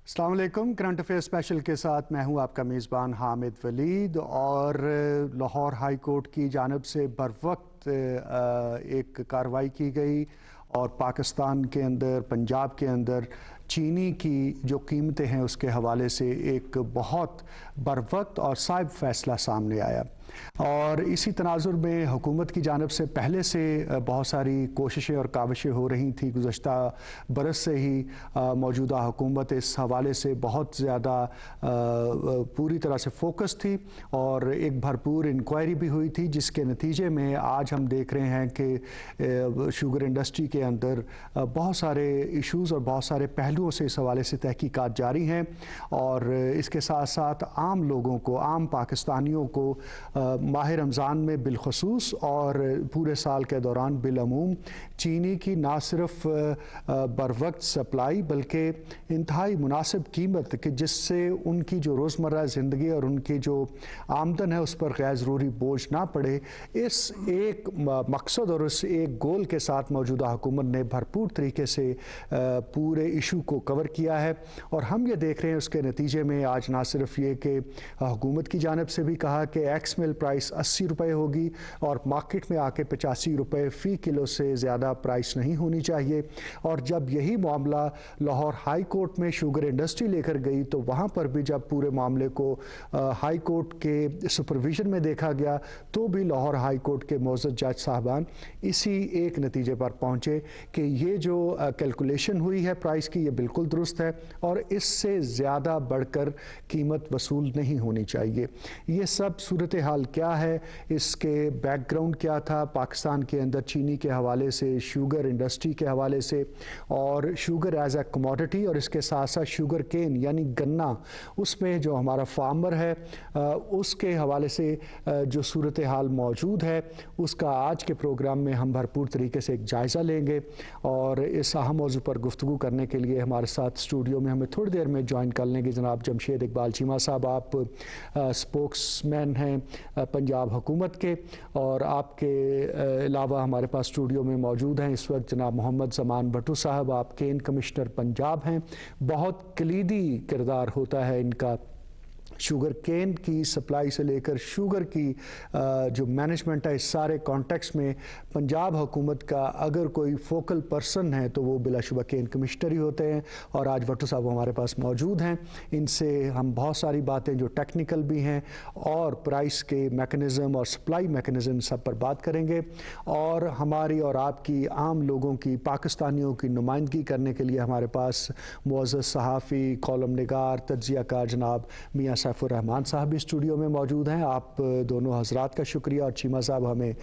अस्सलाम वालेकुम। Current affair special के साथ मैं हूं आपका मेज़बान हामिद वलीद। और लाहौर हाई कोर्ट की जानिब से बरवक्त एक कार्रवाई की गई और पाकिस्तान के अंदर, पंजाब के अंदर चीनी की जो कीमतें हैं उसके हवाले से एक बहुत बरवक्त और साइब फैसला सामने आया। और इसी तनाजुर में हुकूमत की जानिब से पहले से बहुत सारी कोशिशें और काविशें हो रही थी। गुज़श्ता बरस से ही मौजूदा हुकूमत इस हवाले से बहुत ज़्यादा पूरी तरह से फोकस थी और एक भरपूर इंक्वायरी भी हुई थी, जिसके नतीजे में आज हम देख रहे हैं कि शुगर इंडस्ट्री के अंदर बहुत सारे इशूज़ और बहुत सारे पहलुओं से इस हवाले से तहकीकात जारी हैं। और इसके साथ साथ आम लोगों को, आम पाकिस्तानियों को माह रमज़ान में बिलखसूस और पूरे साल के दौरान बिलअमूम चीनी की ना सिर्फ बरवक्त सप्लाई बल्कि इंतहाई मुनासिब कीमत कि जिससे उनकी जो रोज़मर्रा ज़िंदगी और उनकी जो आमदन है उस पर गैर ज़रूरी बोझ ना पड़े, इस एक मकसद और इस एक गोल के साथ मौजूदा हुकूमत ने भरपूर तरीके से पूरे इशू को कवर किया है। और हम ये देख रहे हैं उसके नतीजे में आज ना सिर्फ ये कि हुकूमत की जानिब से भी कहा कि एक्स मिल प्राइस 80 रुपये होगी और मार्केट में आके 85 रुपये फ़ी किलो से ज़्यादा प्राइस नहीं होनी चाहिए। और जब यही मामला लाहौर हाई कोर्ट में शुगर इंडस्ट्री लेकर गई तो वहाँ पर भी जब पूरे मामले को हाई कोर्ट के सुपरविज़न में देखा गया तो भी लाहौर हाई कोर्ट के मोअज़्ज़ज़ जज साहबान इसी एक नतीजे पर पहुँचे कि ये जो कैलकुलेशन हुई है प्राइस की, ये बिल्कुल दुरुस्त है और इससे ज़्यादा बढ़कर कीमत वसूल नहीं होनी चाहिए। ये सब सूरत हाल क्या है, इसके बैकग्राउंड क्या था पाकिस्तान के अंदर चीनी के हवाले से, शुगर इंडस्ट्री के हवाले से और शुगर एज ए कमोडिटी, और इसके साथ साथ शुगर केन यानी गन्ना, उसमें जो हमारा फार्मर है उसके हवाले से जो सूरत हाल मौजूद है उसका आज के प्रोग्राम में हम भरपूर तरीके से एक जायज़ा लेंगे। और इस अहम मौजू पर गुफ्तगू करने के लिए हमारे साथ स्टूडियो में हमें थोड़ी देर में ज्वाइन कर लेंगे जनाब जमशेद इकबाल चीमा साहब। आप स्पोक्समैन हैं पंजाब हुकूमत के, और आपके अलावा हमारे पास स्टूडियो में मौजूद हैं इस वक्त जनाब मोहम्मद ज़मान भट्टू साहब, आप केन कमिश्नर पंजाब हैं। बहुत कलीदी किरदार होता है इनका शुगर केन की सप्लाई से लेकर शुगर की जो मैनेजमेंट है, इस सारे कॉन्टेक्स्ट में पंजाब हुकूमत का अगर कोई फोकल पर्सन है तो वो बिलाशुबा केन कमिश्नर ही होते हैं। और आज भट्टू साहब हमारे पास मौजूद हैं, इनसे हम बहुत सारी बातें जो टेक्निकल भी हैं और प्राइस के मैकेनिज़्म और सप्लाई मैकेनिज़्म सब पर बात करेंगे। और हमारी और आपकी आम लोगों की, पाकिस्तानियों की नुमाइंदगी करने के लिए हमारे पास मुअज़्ज़ज़ सहाफ़ी, कॉलम निगार, तज्ज़ियाकार जनाब मियाँ सैफुर रहमान साहब भी स्टूडियो में मौजूद हैं। आप दोनों हजरात का शुक्रिया, और चीमा साहब हमें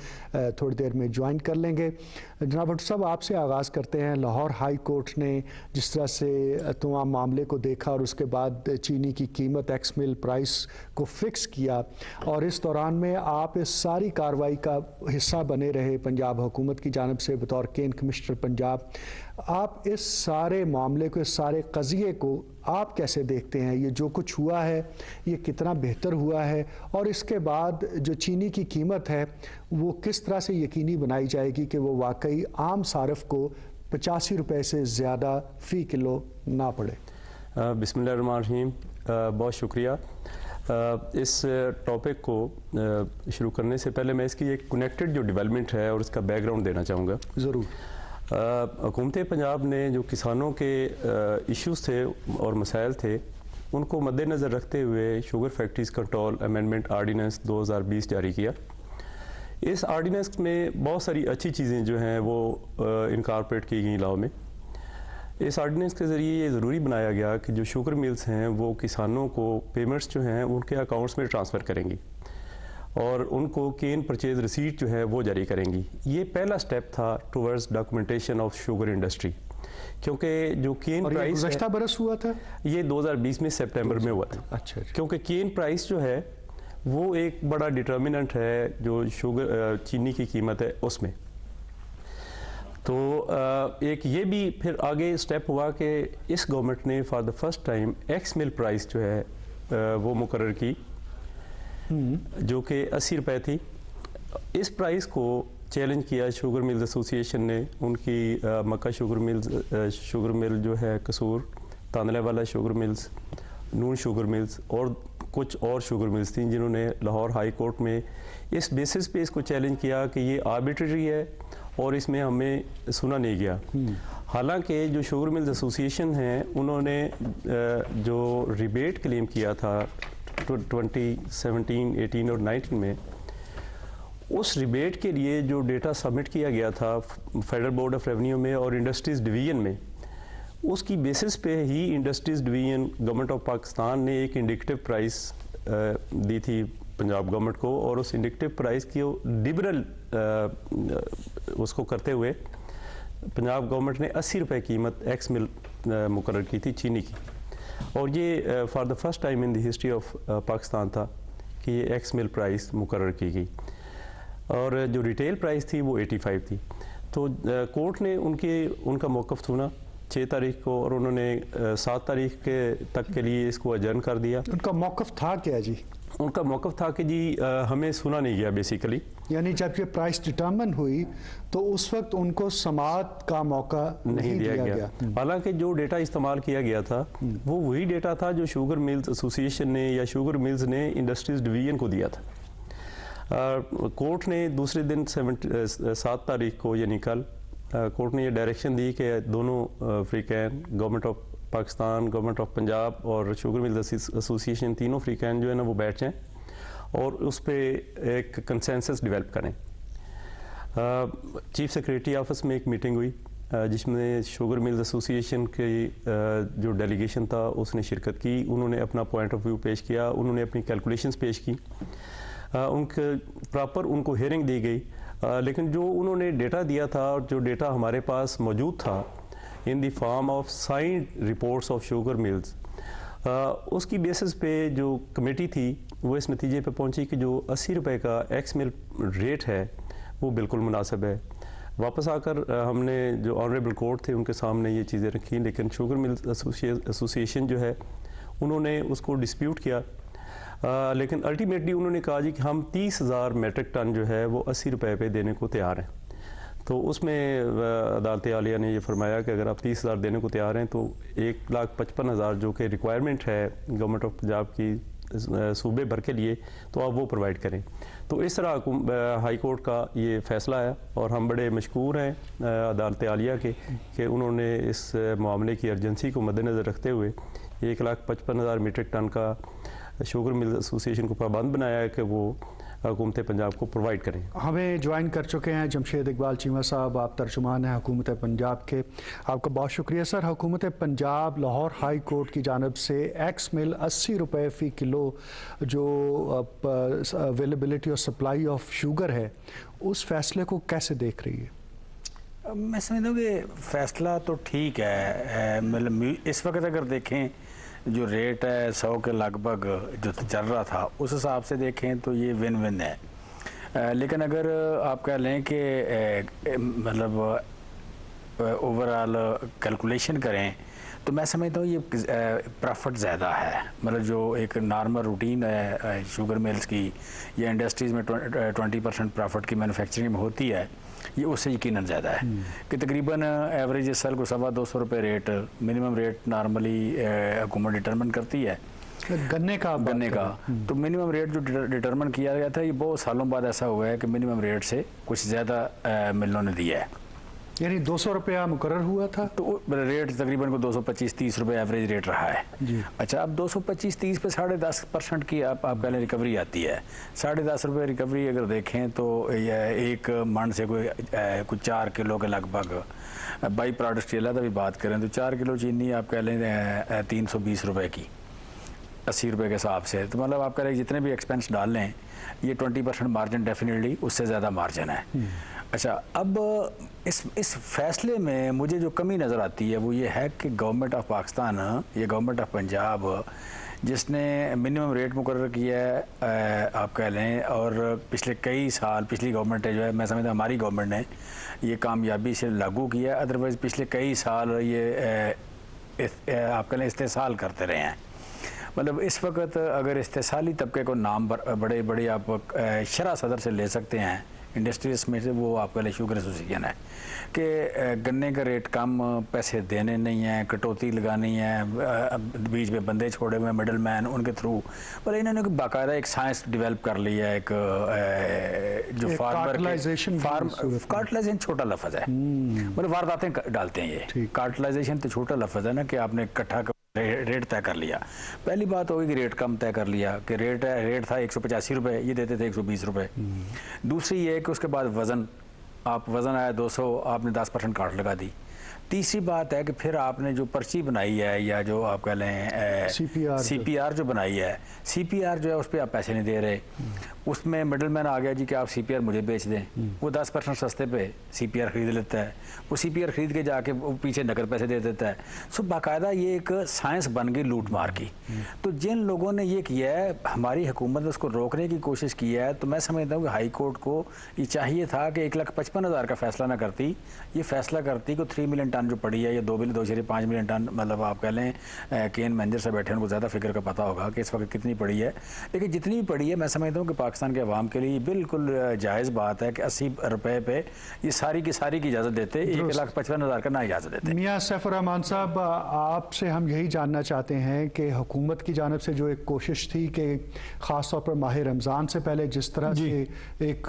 थोड़ी देर में ज्वाइन कर लेंगे। जनाब भट्टू साहब, आपसे आगाज़ करते हैं। लाहौर हाई कोर्ट ने जिस तरह से तमाम मामले को देखा और उसके बाद चीनी की कीमत एक्स मिल प्राइस को फिक्स किया, और इस दौरान में आप इस सारी कार्रवाई का हिस्सा बने रहे पंजाब हुकूमत की जानिब से बतौर केन कमिश्नर पंजाब। आप इस सारे मामले को, इस सारे कज़िये को आप कैसे देखते हैं? ये जो कुछ हुआ है ये कितना बेहतर हुआ है, और इसके बाद जो चीनी की कीमत है वो किस तरह से यकीनी बनाई जाएगी कि वो वाकई आम सारफ को 85 रुपये से ज़्यादा फ़ी किलो ना पड़े? बिस्मिल्लाहिर्रहमानिर्रहीम, बहुत शुक्रिया। इस टॉपिक को शुरू करने से पहले मैं इसकी एक कनेक्टेड जो डेवलपमेंट है और उसका बैकग्राउंड देना चाहूँगा। ज़रूर। हुकूमत पंजाब ने जो किसानों के इश्यूज़ थे और मसाइल थे उनको मद्देनज़र रखते हुए sugar factories control amendment ordinance 2020 जारी किया। इस आर्डीनेंस में बहुत सारी अच्छी चीज़ें जो हैं वो इनकॉर्पोरेट की गई लॉ में। इस आर्डीनेंस के ज़रिए ये ज़रूरी बनाया गया कि जो शुगर मिल्स हैं वो किसानों को पेमेंट्स जो हैं उनके अकाउंट्स में ट्रांसफ़र करेंगी और उनको केन परचेज रिसीट जो है वो जारी करेंगी। ये पहला स्टेप था towards documentation of sugar industry, क्योंकि जो केन प्राइस गुज़श्ता बरस हुआ था, ये 2020 में सितंबर में हुआ था। अच्छा। क्योंकि केन प्राइस जो है वो एक बड़ा डिटर्मिनेंट है जो शुगर चीनी की कीमत है उसमें। तो एक ये भी फिर आगे स्टेप हुआ कि इस गवर्नमेंट ने for the first time x mill price जो है वो मुकर्रर की, जो कि 80 रुपये थी। इस प्राइस को चैलेंज किया शुगर मिल्स एसोसिएशन ने, उनकी मक्का शुगर मिल जो है कसूर, तांदले वाला शुगर मिल्स, नून शुगर मिल्स और कुछ और शुगर मिल्स थी, जिन्होंने लाहौर हाई कोर्ट में इस बेसिस पे इसको चैलेंज किया कि ये आर्बिट्रेरी है और इसमें हमें सुना नहीं गया। हालांकि जो शुगर मिल्स एसोसिएशन हैं, उन्होंने जो रिबेट क्लेम किया था 2017, 18 और 19 में, उस रिबेट के लिए जो डेटा सबमिट किया गया था फेडरल बोर्ड ऑफ रेवेन्यू में और इंडस्ट्रीज़ डिवीज़न में, उसकी बेसिस पे ही industries division government of Pakistan ने एक इंडिकेटिव प्राइस दी थी पंजाब गवर्नमेंट को, और उस इंडिकेटिव प्राइस की लिबरल उसको करते हुए पंजाब गवर्नमेंट ने 80 रुपये कीमत एक्स मिल मुकर्रर की थी चीनी की। और ये for the first time in the history of Pakistan था कि ये एक्स मिल प्राइस मुकर्रर की गई, और जो रिटेल प्राइस थी वो 85 थी। तो कोर्ट ने उनका मौक़िफ़ सुना 6 तारीख को, और उन्होंने 7 तारीख के तक के लिए इसको अजर्न कर दिया। उनका मौक़िफ़ था क्या जी? उनका मौक़िफ़ था कि जी हमें सुना नहीं गया बेसिकली, यानी जब ये प्राइस डिटर्मिन हुई तो उस वक्त उनको समाअत का मौका नहीं दिया गया। हालांकि जो डेटा इस्तेमाल किया गया था वो वही डेटा था जो शुगर मिल्स एसोसिएशन ने या शुगर मिल्स ने इंडस्ट्रीज़ डिवीज़न को दिया था। कोर्ट ने दूसरे दिन 7 तारीख को यानी कल कोर्ट ने ये डायरेक्शन दी कि दोनों फ्रीकैन, government of Pakistan, government of Punjab और शुगर मिल्स एसोसिएशन, तीनों फ्रीकैन जो है ना वो बैठ जाएं और उस पर एक कंसेंसस डेवलप करें। चीफ सेक्रेटरी ऑफिस में एक मीटिंग हुई जिसमें शुगर मिल्स एसोसिएशन के जो डेलीगेशन था उसने शिरकत की। उन्होंने अपना पॉइंट ऑफ व्यू पेश किया, उन्होंने अपनी कैलकुलेशंस पेश की, उनके प्रॉपर उनको हियरिंग दी गई। लेकिन जो उन्होंने डेटा दिया था और जो डेटा हमारे पास मौजूद था in the form of signed reports of sugar mills, उसकी बेसिस पे जो कमेटी थी वो इस नतीजे पे पहुंची कि जो 80 रुपये का एक्स मिल रेट है वो बिल्कुल मुनासिब है। वापस आकर हमने जो ऑनरेबल कोर्ट थे उनके सामने ये चीज़ें रखी, लेकिन शुगर मिल्स एसोसिएशन जो है उन्होंने उसको डिस्प्यूट किया। लेकिन अल्टीमेटली उन्होंने कहा जी कि हम 30,000 मेट्रिक टन जो है वो 80 रुपये पे देने को तैयार हैं। तो उसमें अदालत आलिया ने ये फरमाया कि अगर आप 30,000 देने को तैयार हैं तो 1,55,000 जो कि रिक्वायरमेंट है गवर्नमेंट ऑफ पंजाब की सूबे भर के लिए, तो आप वो प्रोवाइड करें। तो इस तरह हाई कोर्ट का ये फ़ैसला है और हम बड़े मशकूर हैं अदालत आलिया के कि उन्होंने इस मामले की अर्जेंसी को मद्देनज़र रखते हुए 1,55,000 मीट्रिक टन का शुगर मिल एसोसिएशन को पाबंद बनाया है कि वो हुकूमत पंजाब को प्रोवाइड करें। हमें ज्वाइन कर चुके हैं जमशेद इकबाल चीमा साहब, आप तर्जुमान हैं हुकूमत पंजाब के। आपका बहुत शुक्रिया सर। हुकूमत पंजाब लाहौर हाई कोर्ट की जानिब से एक्स मिल 80 रुपये फ़ी किलो जो अवेलेबिलिटी और सप्लाई ऑफ शुगर है, उस फैसले को कैसे देख रही है? मैं समझता हूँ कि फ़ैसला तो ठीक है। मतलब इस वक्त अगर देखें जो रेट है 100 के लगभग जो चल रहा था, उस हिसाब से देखें तो ये विन विन है। लेकिन अगर आप कह लें कि मतलब ओवरऑल कैलकुलेशन करें तो मैं समझता हूँ ये प्रॉफिट ज़्यादा है। मतलब जो एक नॉर्मल रूटीन है शुगर मिल्स की या इंडस्ट्रीज़ में 20% प्रॉफिट की मैन्युफैक्चरिंग में होती है, ये उससे यकीनन ज़्यादा है कि तकरीबन एवरेज इस साल को 225 रुपये रेट मिनिमम रेट नॉर्मली हुकूमत डिटरमिन करती है गन्ने का। तो मिनिमम रेट जो डिटरमिन किया गया था, ये बहुत सालों बाद ऐसा हुआ है कि मिनिमम रेट से कुछ ज़्यादा मिलों ने दिया है, यानी 200 रुपया मुकर्रर हुआ था। तो रेट तकरीबन को 225-30 रुपये एवरेज रेट रहा है जी। अच्छा, अब 225-30 पे 10.5% की आप पहले रिकवरी आती है। 10.5 रुपये रिकवरी अगर देखें तो एक मन से कोई 4 किलो के लगभग बाई प्रोडक्ट की अलग भी बात करें तो 4 किलो चीनी आप कह लें 320 रुपये की 80 रुपये के हिसाब से। तो मतलब आप कह रहे जितने भी एक्सपेंस डाल लें ये 20% मार्जिन डेफिनेटली उससे ज़्यादा मार्जिन है। अच्छा, अब इस फैसले में मुझे जो कमी नज़र आती है वो ये है कि गवर्नमेंट ऑफ पाकिस्तान या गवर्नमेंट ऑफ पंजाब जिसने मिनिमम रेट मुकर्रर किया है आप कह लें, और पिछले कई साल पिछली गवर्नमेंट है जो है, मैं समझता हूँ हमारी गवर्नमेंट ने ये कामयाबी से लागू किया। अदरवाइज़ पिछले कई साल ये आप कह लें इस्तेसाल करते रहे हैं। मतलब इस वक्त अगर इस्तेसाली तबके को नाम बड़े बड़े आप शरह सदर से ले सकते हैं इंडस्ट्रीज में से वो आपका लिए शुगर एसोसिएशन है कि गन्ने का रेट कम, पैसे देने नहीं हैं, कटौती लगानी है, बीच में बंदे छोड़े हुए मिडल मैन उनके थ्रू। पर इन्होंने बाकायदा एक साइंस डेवलप कर लिया है, एक जो कार्टलाइजेशन छोटा लफ्ज़ है, मतलब वारदातें डालते हैं ये। कार्टलाइजेशन तो छोटा लफ्ज़ है ना कि आपने इकट्ठा रेट तय कर लिया। पहली बात होगी कि रेट कम तय कर लिया कि रेट था 185 रुपये, ये देते थे 120 रुपये। दूसरी ये है कि उसके बाद वज़न आया 200, आपने 10% काट लगा दी। तीसरी बात है कि फिर आपने जो पर्ची बनाई है या जो आप कह लें सीपीआर जो बनाई है, सीपीआर जो है उस पर आप पैसे नहीं दे रहे, उसमें मिडलमैन आ गया जी कि आप सीपीआर मुझे बेच दें, वो 10% सस्ते पे सीपीआर खरीद लेता है, वो सीपीआर खरीद के जाके वो पीछे नकद पैसे दे देता है। सो बाकायदा ये एक साइंस बन गई लूट मार की। तो जिन लोगों ने ये किया है, हमारी हुकूमत ने उसको रोकने की कोशिश की है, तो मैं समझता हूँ कि हाई कोर्ट को ये चाहिए था कि 1,55,000 का फैसला ना करती, ये फैसला करती को 3 मिलियन टन जो पड़ी है, या 2.5 मिलियन टन, मतलब आप कह लें केन मैनेजर से बैठे उनको ज़्यादा फिक्र का पता होगा कि इस वक्त कितनी पड़ी है, लेकिन जितनी भी पड़ी है मैं समझता हूँ कि पाकिस्तान के अवाम के लिए बिल्कुल जायज़ बात है कि 80 रुपये पे ये सारी की इजाज़त देते, 1,55,000 का ना इजाज़त देते। मियां सैफुर रहमान साहब, आपसे हम यही जानना चाहते हैं कि हुकूमत की जानिब से जो एक कोशिश थी कि ख़ास तौर पर माह रमज़ान से पहले जिस तरह से एक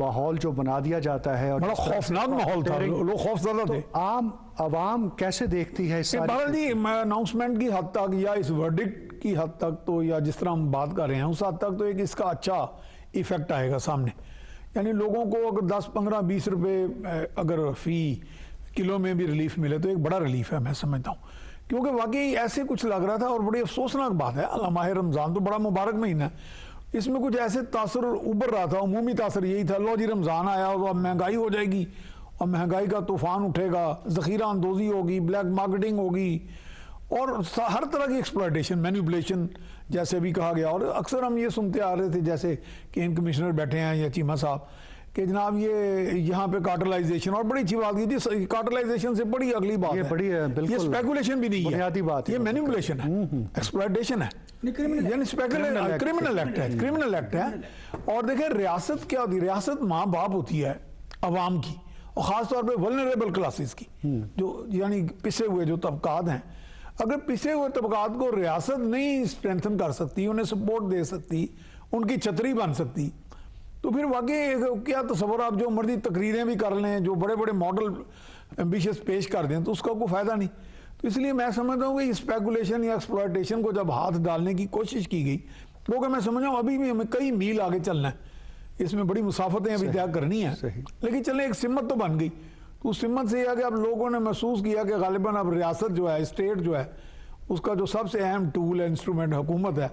माहौल जो बना दिया जाता है और बड़ा खौफनाक माहौल था, लोग खौफज़दा थे, आम आवाम कैसे देखती है इस जी अनाउंसमेंट की हद तक या इस वर्डिक्ट की हद तक, तो या जिस तरह हम बात कर रहे हैं उस हद तक तो एक इसका अच्छा इफेक्ट आएगा सामने। यानी लोगों को अगर 10, 15, 20 रुपये अगर फ़ी किलो में भी रिलीफ मिले तो एक बड़ा रिलीफ है मैं समझता हूँ, क्योंकि वाकई ऐसे कुछ लग रहा था। और बड़ी अफसोसनाक बात है, माह रमज़ान तो बड़ा मुबारक महीना है, इसमें कुछ ऐसे तासर उभर रहा था, उमूमी तासर यही था, लो जी रमज़ान आया तो अब महंगाई हो जाएगी और महंगाई का तूफान उठेगा, ज़ख़ीरा अंदोज़ी होगी, ब्लैक मार्केटिंग होगी और हर तरह की एक्सप्लॉयटेशन, मैनिपुलेशन जैसे भी कहा गया। और अक्सर हम ये सुनते आ रहे थे, जैसे केन कमिश्नर बैठे हैं या चीमा साहब, कि जनाब ये यहाँ पे कार्टलाइजेशन, और बड़ी अच्छी बात की थी, कार्टलाइजेशन से बड़ी अगली बात ये है, बड़ी है, ये स्पेकुलेशन भी नहीं है, बुनियादी बात, ये मैनिपुलेशन है, एक्सप्लॉयटेशन है, क्रिमिनल एक्ट है। और देखिए रियासत क्या होती है, रियासत माँ बाप होती है अवाम की, और ख़ास तौर पे वल्नरेबल क्लासेस की, जो यानी पिसे हुए जो तबकात हैं। अगर पिसे हुए तबकात को रियासत नहीं स्ट्रेंथन कर सकती, उन्हें सपोर्ट दे सकती, उनकी छतरी बन सकती, तो फिर वाकई क्या तस्वर, आप जो मर्जी तकरीरें भी कर लें, जो बड़े बड़े मॉडल एम्बिशियस पेश कर दें, तो उसका कोई फ़ायदा नहीं। तो इसलिए मैं समझता हूँ कि स्पेकुलेशन या एक्सप्लॉयटेशन को जब हाथ डालने की कोशिश की गई, क्योंकि मैं समझ रहा हूँ अभी भी हमें कई मील आगे चलना है, इसमें बड़ी मुसाफतें अभी तय करनी है, लेकिन चलें एक सिमत तो बन गई। तो उस सिमत से यह कि अब लोगों ने महसूस किया कि गालिबन अब रियासत जो है, स्टेट जो है, उसका जो सबसे अहम टूल है, इंस्ट्रूमेंट हुकूमत है,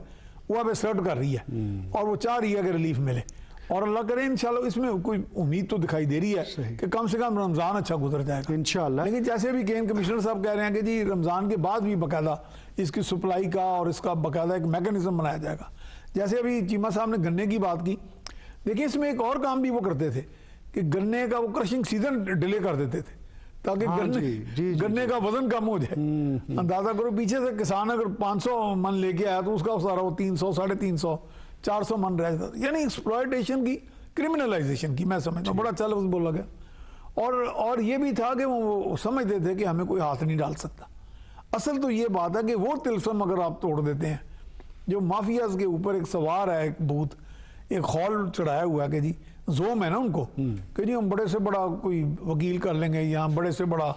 वो अब असर्ट कर रही है और वो चाह रही है कि रिलीफ मिले। और अल्लाह करे इंशाल्लाह इसमें कोई उम्मीद तो दिखाई दे रही है कि कम से कम रमज़ान अच्छा गुजर जाएगा इंशाल्लाह। लेकिन जैसे भी केन कमिश्नर साहब कह रहे हैं कि जी रमज़ान के बाद भी बाकायदा इसकी सप्लाई का और इसका बाकायदा एक मैकेनिज्म बनाया जाएगा। जैसे अभी चीमा साहब ने गन्ने की बात की, देखिए इसमें एक और काम भी वो करते थे कि गन्ने का वो क्रशिंग सीजन डिले कर देते थे ताकि गन्ने का वजन कम हो जाए। अंदाजा करो पीछे से किसान अगर 500 मन लेके आया तो उसका सारा वो 300, 350, 400 मन रह जाता। यानी एक्सप्लॉयटेशन की, क्रिमिनलाइजेशन की मैं समझता हूँ बड़ा अच्छा लफ्ज़ बोला गया। और ये भी था कि वो समझते थे कि हमें कोई हाथ नहीं डाल सकता। असल तो ये बात है कि वो तिलस्म अगर आप तोड़ देते हैं, जो माफियाज के ऊपर एक सवार है, एक भूत, एक खौल चढ़ाया हुआ है कि जी जोम है ना उनको कि जी हम बड़े से बड़ा कोई वकील कर लेंगे या बड़े से बड़ा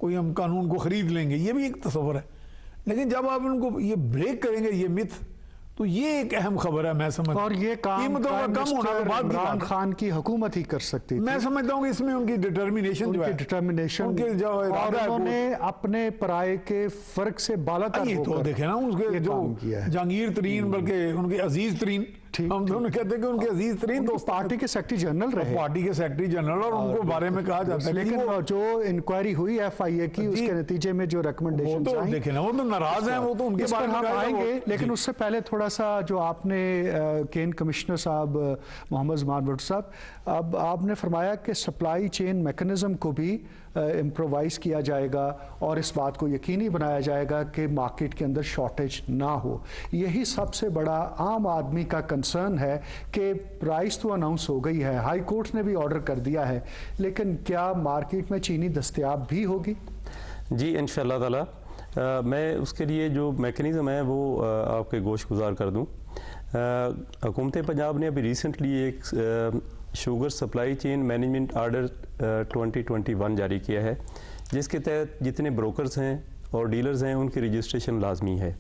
कोई हम कानून को ख़रीद लेंगे, ये भी एक तस्वर है। लेकिन जब आप उनको ये ब्रेक करेंगे ये मिथ, तो ये एक अहम खबर है मैं समझता हूँ। और ये काम कम होने के बाद इमरान खान की हुकूमत ही कर सकती थी। मैं समझता हूँ कि इसमें उनकी डिटर्मिनेशन जो है, उनके जो उन्होंने अपने पराये के फर्क से बालातर होकर तो देखे ना उनके जो जहांगीर तरीन, बल्कि उनके अजीज तरीन, हम दोनों कहते हैं कि उनके अजीज तरीन तो पार्टी के सेक्रेटरी जनरल रहे, पार्टी के सेक्रेटरी जनरल, और उनको बारे में कहा जाता है। लेकिन जो इंक्वायरी हुई FIA की, उसके नतीजे में जो रिकमेंडेशन तो देखे ना, वो तो नाराज हैं, वो तो उनके बारे में आएंगे। लेकिन उससे पहले थोड़ा सा जो आपने केन कमिश्नर साहब मोहम्मद ज़मान भुट्टो साहब, अब आपने फरमाया कि सप्लाई चेन मैकेनिज्म को भी इम्प्रोवाइज किया जाएगा और इस बात को यकीनी बनाया जाएगा कि मार्केट के अंदर शॉर्टेज ना हो। यही सबसे बड़ा आम आदमी का कंसर्न है कि प्राइस तो अनाउंस हो गई है, हाई कोर्ट ने भी ऑर्डर कर दिया है, लेकिन क्या मार्केट में चीनी दस्तयाब भी होगी? जी इंशाल्लाह ताला मैं उसके लिए जो मैकेनिज़्म है वो आपके गोशगुजार कर दूँ। हुकूमत पंजाब ने अभी रिसेंटली एक sugar supply chain management order 2021 जारी किया है, जिसके तहत जितने ब्रोकर्स हैं और डीलर्स हैं उनकी रजिस्ट्रेशन लाजमी है,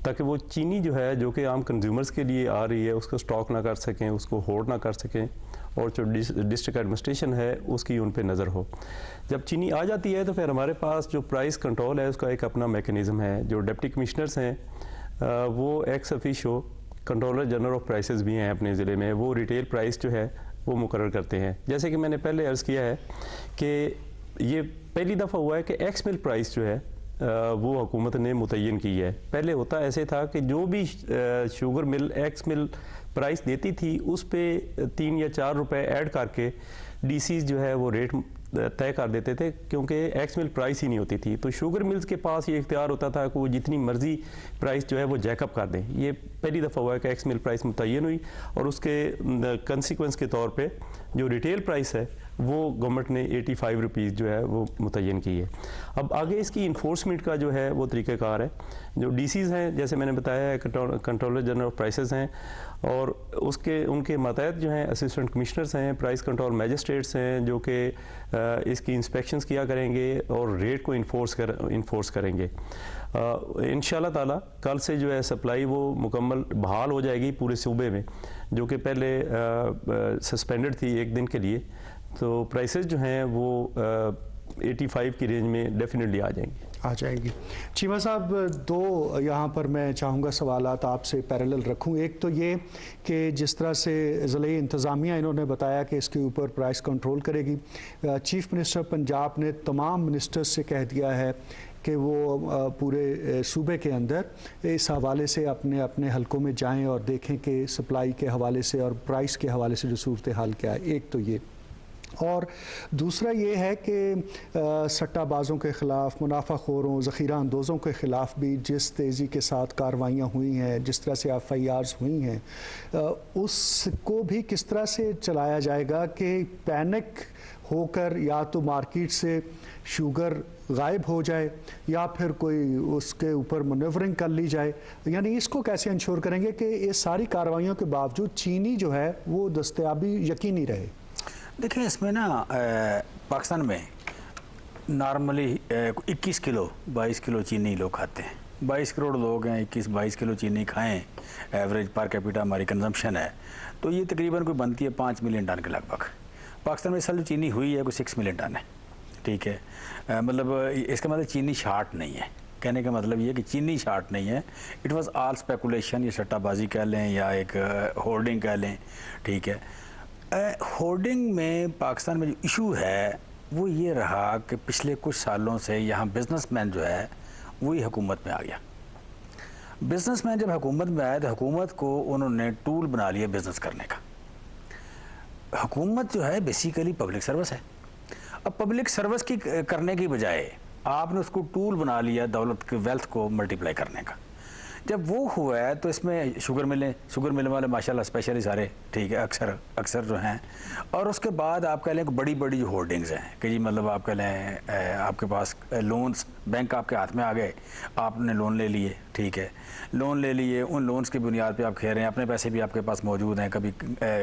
ताकि वो चीनी जो है जो कि आम कंज्यूमर्स के लिए आ रही है उसको स्टॉक ना कर सकें, उसको होल्ड ना कर सकें, और जो डिस्ट्रिक्ट एडमिनिस्ट्रेशन है उसकी उन पे नज़र हो। जब चीनी आ जाती है तो फिर हमारे पास जो प्राइस कंट्रोल है उसका एक अपना मैकेनिज़्म है। जो डिप्टी कमिश्नर्स हैं वो ex officio controller general of prices भी हैं अपने ज़िले में, वो रिटेल प्राइस जो है वो मुकर्रर करते हैं। जैसे कि मैंने पहले अर्ज़ किया है कि ये पहली दफ़ा हुआ है कि एक्स मिल प्राइस जो है वो हुकूमत ने मुतय्यन की है। पहले होता ऐसे था कि जो भी शुगर मिल एक्स मिल प्राइस देती थी उस पे 3 या 4 रुपए ऐड करके डीसीज जो है वो रेट तय कर देते थे, क्योंकि एक्स मिल प्राइस ही नहीं होती थी। तो शुगर मिल्स के पास ये इख्तियार होता था कि वो जितनी मर्जी प्राइस जो है वो जैकअप कर दें। ये पहली दफ़ा हुआ है कि एक्स मिल प्राइस मुतय्यन हुई, और उसके कंसिक्वेंस के तौर पे जो रिटेल प्राइस है वो गवर्नमेंट ने 85 रुपीज़ जो है वो मुतय्यन की है। अब आगे इसकी इन्फोर्समेंट का जो है वो तरीक़ाकार है। जो डीसीज़ हैं जैसे मैंने बताया है कंट्रोलर जनरल ऑफ प्राइसेस हैं, और उनके मातहत जो हैं असिस्टेंट कमिश्नर्स हैं, प्राइस कंट्रोल मैजिस्ट्रेट्स हैं जो कि इसकी इंस्पेक्शंस किया करेंगे और रेट को इन्फोर्स करेंगे। इंशाल्लाह ताला कल से जो है सप्लाई वो मुकम्मल बहाल हो जाएगी पूरे सूबे में, जो कि पहले सस्पेंडेड थी एक दिन के लिए। तो प्राइसेस जो हैं वो 85 की रेंज में डेफिनेटली आ जाएंगी। चीमा साहब, दो यहाँ पर मैं चाहूँगा सवालात आपसे पैरेलल रखूँ। एक तो ये कि जिस तरह से ज़िले इंतज़ामिया इन्होंने बताया कि इसके ऊपर प्राइस कंट्रोल करेगी, चीफ मिनिस्टर पंजाब ने तमाम मिनिस्टर्स से कह दिया है कि वो पूरे सूबे के अंदर इस हवाले से अपने अपने हलकों में जाएं और देखें कि सप्लाई के हवाले से और प्राइस के हवाले से जो सूरत हाल क्या है। एक तो ये, और दूसरा ये है कि सट्टाबाज़ों के ख़िलाफ़, मुनाफाखोरों, ज़ख़ीरा अंदोज़ों के ख़िलाफ़ भी जिस तेज़ी के साथ कार्रवाइयाँ हुई हैं, जिस तरह से FIRs हुई हैं, उसको भी किस तरह से चलाया जाएगा कि पैनिक होकर या तो मार्केट से शुगर गायब हो जाए या फिर कोई उसके ऊपर मनूवरिंग कर ली जाए। यानी इसको कैसे इंश्योर करेंगे कि ये सारी कार्रवाइयों के बावजूद चीनी जो है वो दस्तयाबी यकीनी रहे? देखिए, इसमें ना पाकिस्तान में नॉर्मली 21 किलो 22 किलो चीनी लोग खाते हैं। 22 करोड़ लोग हैं, 21-22 किलो चीनी खाएं, एवरेज पर कैपिटा हमारी कंजम्पशन है, तो ये तकरीबन कोई बनती है 5 मिलियन टन के लगभग। पाकिस्तान में इस साल जो चीनी हुई है कोई 6 मिलियन टन है, ठीक है। मतलब इसका मतलब चीनी शार्ट नहीं है। कहने का मतलब ये कि चीनी शार्ट नहीं है, इट वाज ऑल स्पेकुलेशन, ये सट्टाबाजी कह लें या एक होर्डिंग कह लें, ठीक है। होर्डिंग में पाकिस्तान में जो इशू है वो ये रहा कि पिछले कुछ सालों से यहाँ बिजनेसमैन जो है वही हुकूमत में आ गया। बिजनेसमैन जब हुकूमत में आया तो हुकूमत को उन्होंने टूल बना लिया बिजनेस करने का। हुकूमत जो है बेसिकली पब्लिक सर्विस है। अब पब्लिक सर्विस की करने की बजाय आपने उसको टूल बना लिया दौलत के वेल्थ को मल्टीप्लाई करने का। जब वो हुआ है तो इसमें शुगर मिलें वाले माशाल्लाह स्पेशली सारे, ठीक है, अक्सर जो हैं। और उसके बाद आप कह लें बड़ी बड़ी जो होर्डिंग्स हैं कि जी मतलब आप कह लें आपके पास लोन्स, बैंक आपके हाथ में आ गए, आपने लोन ले लिए, ठीक है, लोन ले लिए, उन लोन्स की बुनियाद पे आप कह रहे हैं अपने पैसे भी आपके पास मौजूद हैं, कभी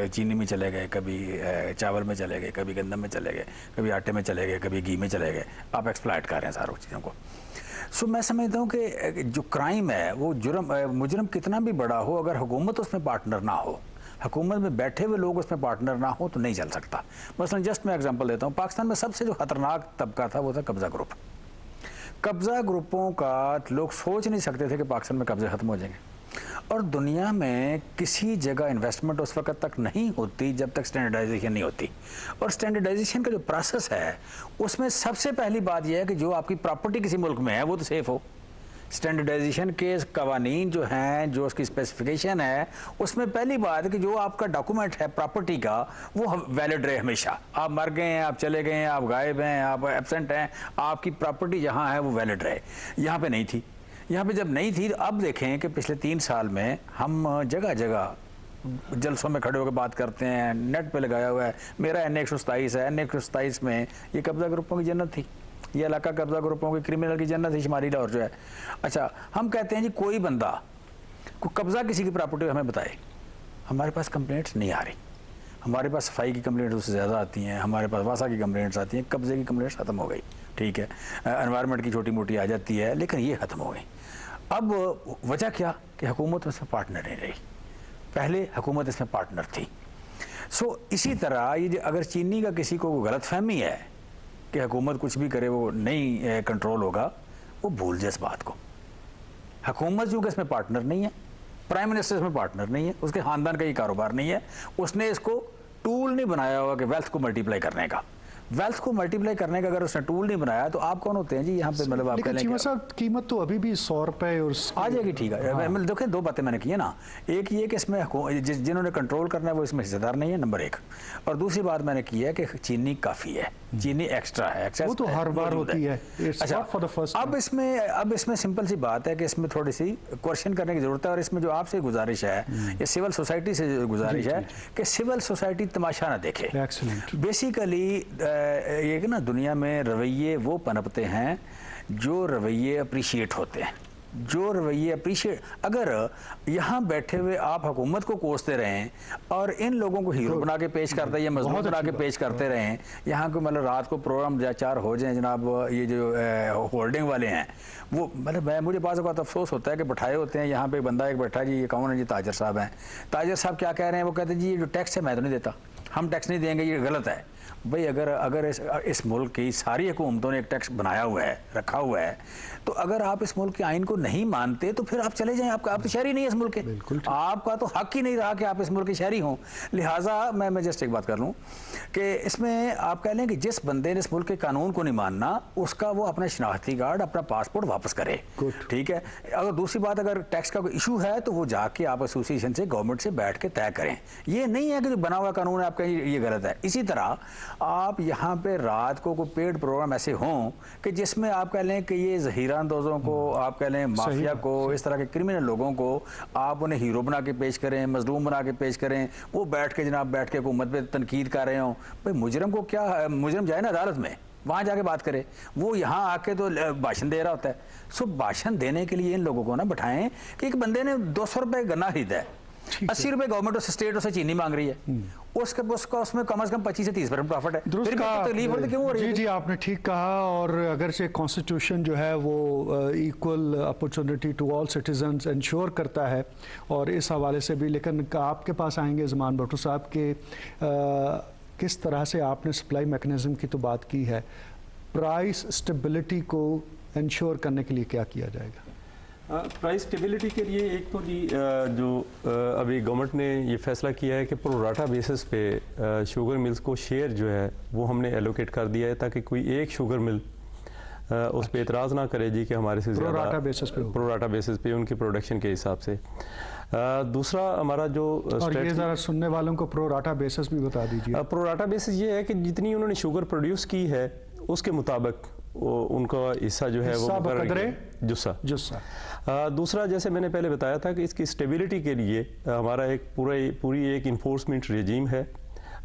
चीनी में चले गए, कभी चावल में चले गए, कभी गंदम में चले गए, कभी आटे में चले गए, कभी घी में चले गए, आप एक्सप्लॉइट कर रहे हैं सारी चीज़ों को। सो मैं समझता हूँ कि जो क्राइम है वो मुजरम कितना भी बड़ा हो, अगर हुकूमत उसमें पार्टनर ना हो, हुकूमत में बैठे हुए लोग उसमें पार्टनर ना हो तो नहीं चल सकता। मसलन जस्ट मैं एग्जांपल देता हूँ, पाकिस्तान में सबसे जो खतरनाक तबका था वो था कब्ज़ा ग्रुप। कब्ज़ा ग्रुपों का लोग सोच नहीं सकते थे कि पाकिस्तान में कब्ज़े ख़त्म हो जाएंगे, और दुनिया में किसी जगह इन्वेस्टमेंट उस वक्त तक नहीं होती जब तक स्टैंडर्डाइजेशन नहीं होती। और स्टैंडर्डाइजेशन का जो प्रोसेस है उसमें सबसे पहली बात यह है कि जो आपकी प्रॉपर्टी किसी मुल्क में है वो तो सेफ हो। स्टैंडर्डाइजेशन के कवानीन जो हैं, जो उसकी स्पेसिफिकेशन है, उसमें पहली बात है कि जो आपका डॉक्यूमेंट है प्रॉपर्टी का वो वैलिड रहे हमेशा। आप मर गए हैं, आप चले गए हैं, आप गायब हैं, आप एब्सेंट हैं, आपकी प्रॉपर्टी जहाँ है वो वैलिड रहे। यहाँ पे नहीं थी। यहाँ पे जब नहीं थी तो अब देखें कि पिछले 3 साल में हम जगह जगह जलसों में खड़े होकर बात करते हैं, नेट पे लगाया हुआ है मेरा NA 127 है, NA 127 में ये कब्जा ग्रुपों की जन्नत थी, ये इलाका कब्जा ग्रुपों की क्रिमिनल की जन्नत थी शुमारी लाहौर जो है। अच्छा, हम कहते हैं जी कोई बंदा को कब्जा किसी की प्रॉपर्टी हमें बताए, हमारे पास कंप्लेंट्स नहीं आ रही, हमारे पास सफाई की कंप्लेंट्स उससे ज़्यादा आती हैं, हमारे पास वासा की कंप्लेंट्स आती हैं, कब्जे की कंप्लेंट्स ख़त्म हो गई, ठीक है, एनवायरनमेंट की छोटी मोटी आ जाती है, लेकिन ये ख़त्म हो गई। अब वजह क्या कि हुकूमत इसमें पार्टनर नहीं रही, पहले हुकूमत इसमें पार्टनर थी। सो इसी तरह ये अगर चीनी का किसी को गलत फहमी है कि हुकूमत कुछ भी करे वो नहीं कंट्रोल होगा, वो भूल जाए इस बात को। हुकूमत चूँकि इसमें पार्टनर नहीं है, प्राइम मिनिस्टर इसमें पार्टनर नहीं है, उसके खानदान का ये कारोबार नहीं है, उसने इसको टूल नहीं बनाया होगा कि वेल्थ को मल्टीप्लाई करने का। वेल्थ को मल्टीप्लाई करने का अगर उसने टूल नहीं बनाया तो आप कौन होते हैं जी यहाँ पे? मतलब आप लेकिन साहब कीमत तो अभी भी 100 रुपए और आ जाएगी, ठीक है। मतलब देखिए, दो बातें मैंने की है ना, एक ये कि इसमें जिन्होंने कंट्रोल करना है वो इसमें हिस्सेदार नहीं है, नंबर एक, और दूसरी बात मैंने की है कि चीनी काफ़ी है, चीनी एक्स्ट्रा है, वो तो हर बार होती है। अच्छा, अब इसमें सिंपल सी बात है कि इसमें थोड़ी सी क्वेश्चन करने की जरूरत है, और इसमें जो आपसे गुजारिश है, ये सिविल सोसाइटी से गुजारिश है कि सिविल सोसाइटी तमाशा ना देखे। बेसिकली ये कि ना दुनिया में रवैये वो पनपते हैं जो रवैये अप्रिशिएट होते हैं, जो रवैये अप्रिशिएट। अगर यहाँ बैठे हुए आप हुकूमत को कोसते रहें और इन लोगों को हीरो बना के पेश करते हैं या मजलूम बना के पेश करते रहें, यहाँ को मतलब रात को प्रोग्राम 4 हो जाए जनाब, ये जो होल्डिंग वाले हैं वो, मतलब मुझे बात अफसोस होता है कि बैठाए होते हैं यहाँ पे बंदा एक बैठा जी, ये कौन है जी? ताजर साहब हैं। ताजर साहब क्या कह रहे हैं? वो कहते हैं जी ये जो टैक्स है मैं तो नहीं देता, हम टैक्स नहीं देंगे, ये गलत है। भाई अगर इस मुल्क की सारी हुकूमतों ने एक टैक्स बनाया हुआ है, रखा हुआ है, तो अगर आप इस मुल्क के आइन को नहीं मानते तो फिर आप चले जाएं, आप तो शहरी नहीं है इस मुल्क के, आपका तो हक ही नहीं रहा कि आप इस मुल्क के शहरी हों। लिहाजा मैं जस्ट एक बात कर लूँ कि इसमें आप कह लें कि जिस बंदे ने इस मुल्क के कानून को नहीं मानना, उसका वो अपना शनाख्ती कार्ड, अपना पासपोर्ट वापस करे, ठीक है। अगर दूसरी बात, अगर टैक्स का कोई इशू है तो वो जाके आप एसोसिएशन से, गवर्नमेंट से बैठ के तय करें। ये नहीं है कि जो बना हुआ कानून है आपका ये गलत है। इसी तरह आप यहाँ पे रात को कोई पेड प्रोग्राम ऐसे हों कि जिसमें आप कह लें कि ये जहीरा अंदोजों को, आप कह लें माफिया को, इस तरह के क्रिमिनल लोगों को आप उन्हें हीरो बना के पेश करें, मजलूम बना के पेश करें, वो बैठ के जनाब बैठ के हुकूमत पे तनकीद कर रहे हों। भाई मुजरम को क्या, मुजरम जाए ना अदालत में, वहाँ जाके बात करे, वो यहाँ आके तो भाषण दे रहा होता है। सो भाषण देने के लिए इन लोगों को ना बैठाएं कि एक बंदे ने 200 रुपये गन्ना खरीदा है, 80 रुपए गवर्नमेंट और स्टेट उसे चीनी मांग रही है, उसका उसमें कम से कम 25 से 30% प्रॉफिट है। फिर तकलीफ होती क्यों हो रही है? जी आपने ठीक कहा। और अगर से कॉन्स्टिट्यूशन जो है वो equal opportunity to all citizens ensure करता है, और इस हवाले से भी, लेकिन आपके पास आएंगे ज़मान भुट्टो साहब के किस तरह से आपने सप्लाई मैकेनिज्म की तो बात की है, प्राइस स्टेबिलिटी को इंश्योर करने के लिए क्या किया जाएगा? प्राइस स्टेबिलिटी के लिए एक तो जी जो अभी गवर्नमेंट ने ये फैसला किया है कि प्रोराटा बेसिस पे शुगर मिल्स को शेयर जो है वो हमने एलोकेट कर दिया है, ताकि कोई एक शुगर मिल उस पर एतराज़ ना करे जी कि हमारे से ज़्यादा प्रोराटा बेसिस पे उनकी प्रोडक्शन के हिसाब से। दूसरा हमारा जो, और ये ज़रा सुनने वालों को प्रोराटा बेसिस भी बता दीजिए। प्रोराटा बेसिस ये है कि जितनी उन्होंने शुगर प्रोड्यूस की है उसके मुताबिक उनका हिस्सा जो है वो जुस्सा। दूसरा, जैसे मैंने पहले बताया था कि इसकी स्टेबिलिटी के लिए हमारा एक पूरी एक इन्फोर्समेंट रेजीम है।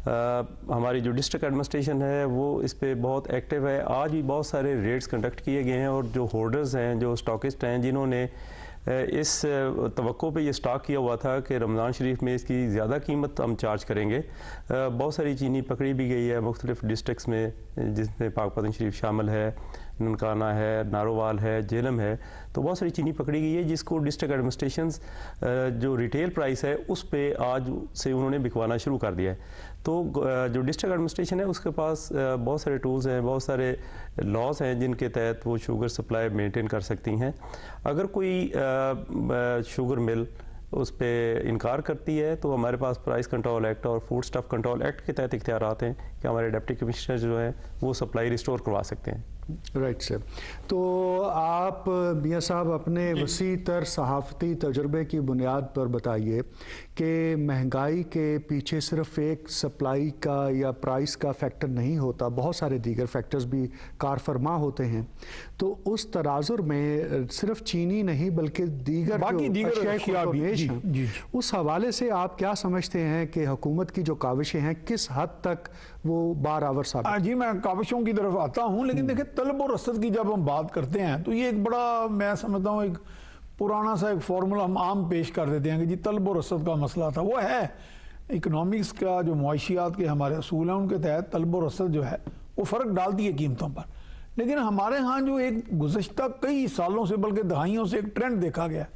हमारी जो डिस्ट्रिक्ट एडमिनिस्ट्रेशन है वो इस पे बहुत एक्टिव है। आज भी बहुत सारे रेड्स कंडक्ट किए गए हैं, और जो होल्डर्स हैं, जो स्टॉकिस्ट हैं, जिन्होंने इस तवक्को पे ये स्टॉक किया हुआ था कि रमज़ान शरीफ में इसकी ज़्यादा कीमत हम चार्ज करेंगे, बहुत सारी चीनी पकड़ी भी गई है मुख्तलिफ डिस्ट्रिक्स में, जिसमें पाकपतन शरीफ शामिल है, ननकाना है, नारोवाल है, जेलम है, तो बहुत सारी चीनी पकड़ी गई है, जिसको डिस्ट्रिक्ट एडमिनिस्ट्रेशंस जो रिटेल प्राइस है उस पे आज से उन्होंने बिकवाना शुरू कर दिया है। तो जो डिस्ट्रिक्ट एडमिनिस्ट्रेशन है उसके पास बहुत सारे टूल्स हैं, बहुत सारे लॉज हैं जिनके तहत वो शुगर सप्लाई मेंटेन कर सकती हैं। अगर कोई शुगर मिल उस पर इनकार करती है तो हमारे पास प्राइस कंट्रोल एक्ट और फूड स्टफ कंट्रोल एक्ट के तहत इख्तियारात हैं कि हमारे डिप्टी कमिश्नर जो हैं वो सप्लाई रिस्टोर करवा सकते हैं। Right sir. तो आप मियां साहब अपने वसी तर सहाफ़ती तजुर्बे की बुनियाद पर बताइए कि महंगाई के पीछे सिर्फ एक सप्लाई का या प्राइस का फैक्टर नहीं होता, बहुत सारे दीगर फैक्टर्स भी कार फरमा होते हैं। तो उस तनाजुर में सिर्फ चीनी नहीं बल्कि दीगर अशिया भी हैं, उस हवाले से आप क्या समझते हैं कि हुकूमत की जो काविशें हैं किस हद तक वो बारावर साबित? जी मैं काविशों की तरफ आता हूँ, लेकिन देखिए तलब और रसद की जब हम बात करते हैं तो ये एक बड़ा, मैं समझता हूँ, एक पुराना सा एक फार्मूला हम आम पेश कर देते हैं कि जी तलब और रसद का मसला था। वो है इकनॉमिक्स का जो मुआशियात के हमारे असूल हैं उनके तहत तलब और रसद जो है वो फ़र्क डालती है कीमतों पर। लेकिन हमारे यहाँ जो एक गुज़श्ता कई सालों से बल्कि दहाइयों से एक ट्रेंड देखा गया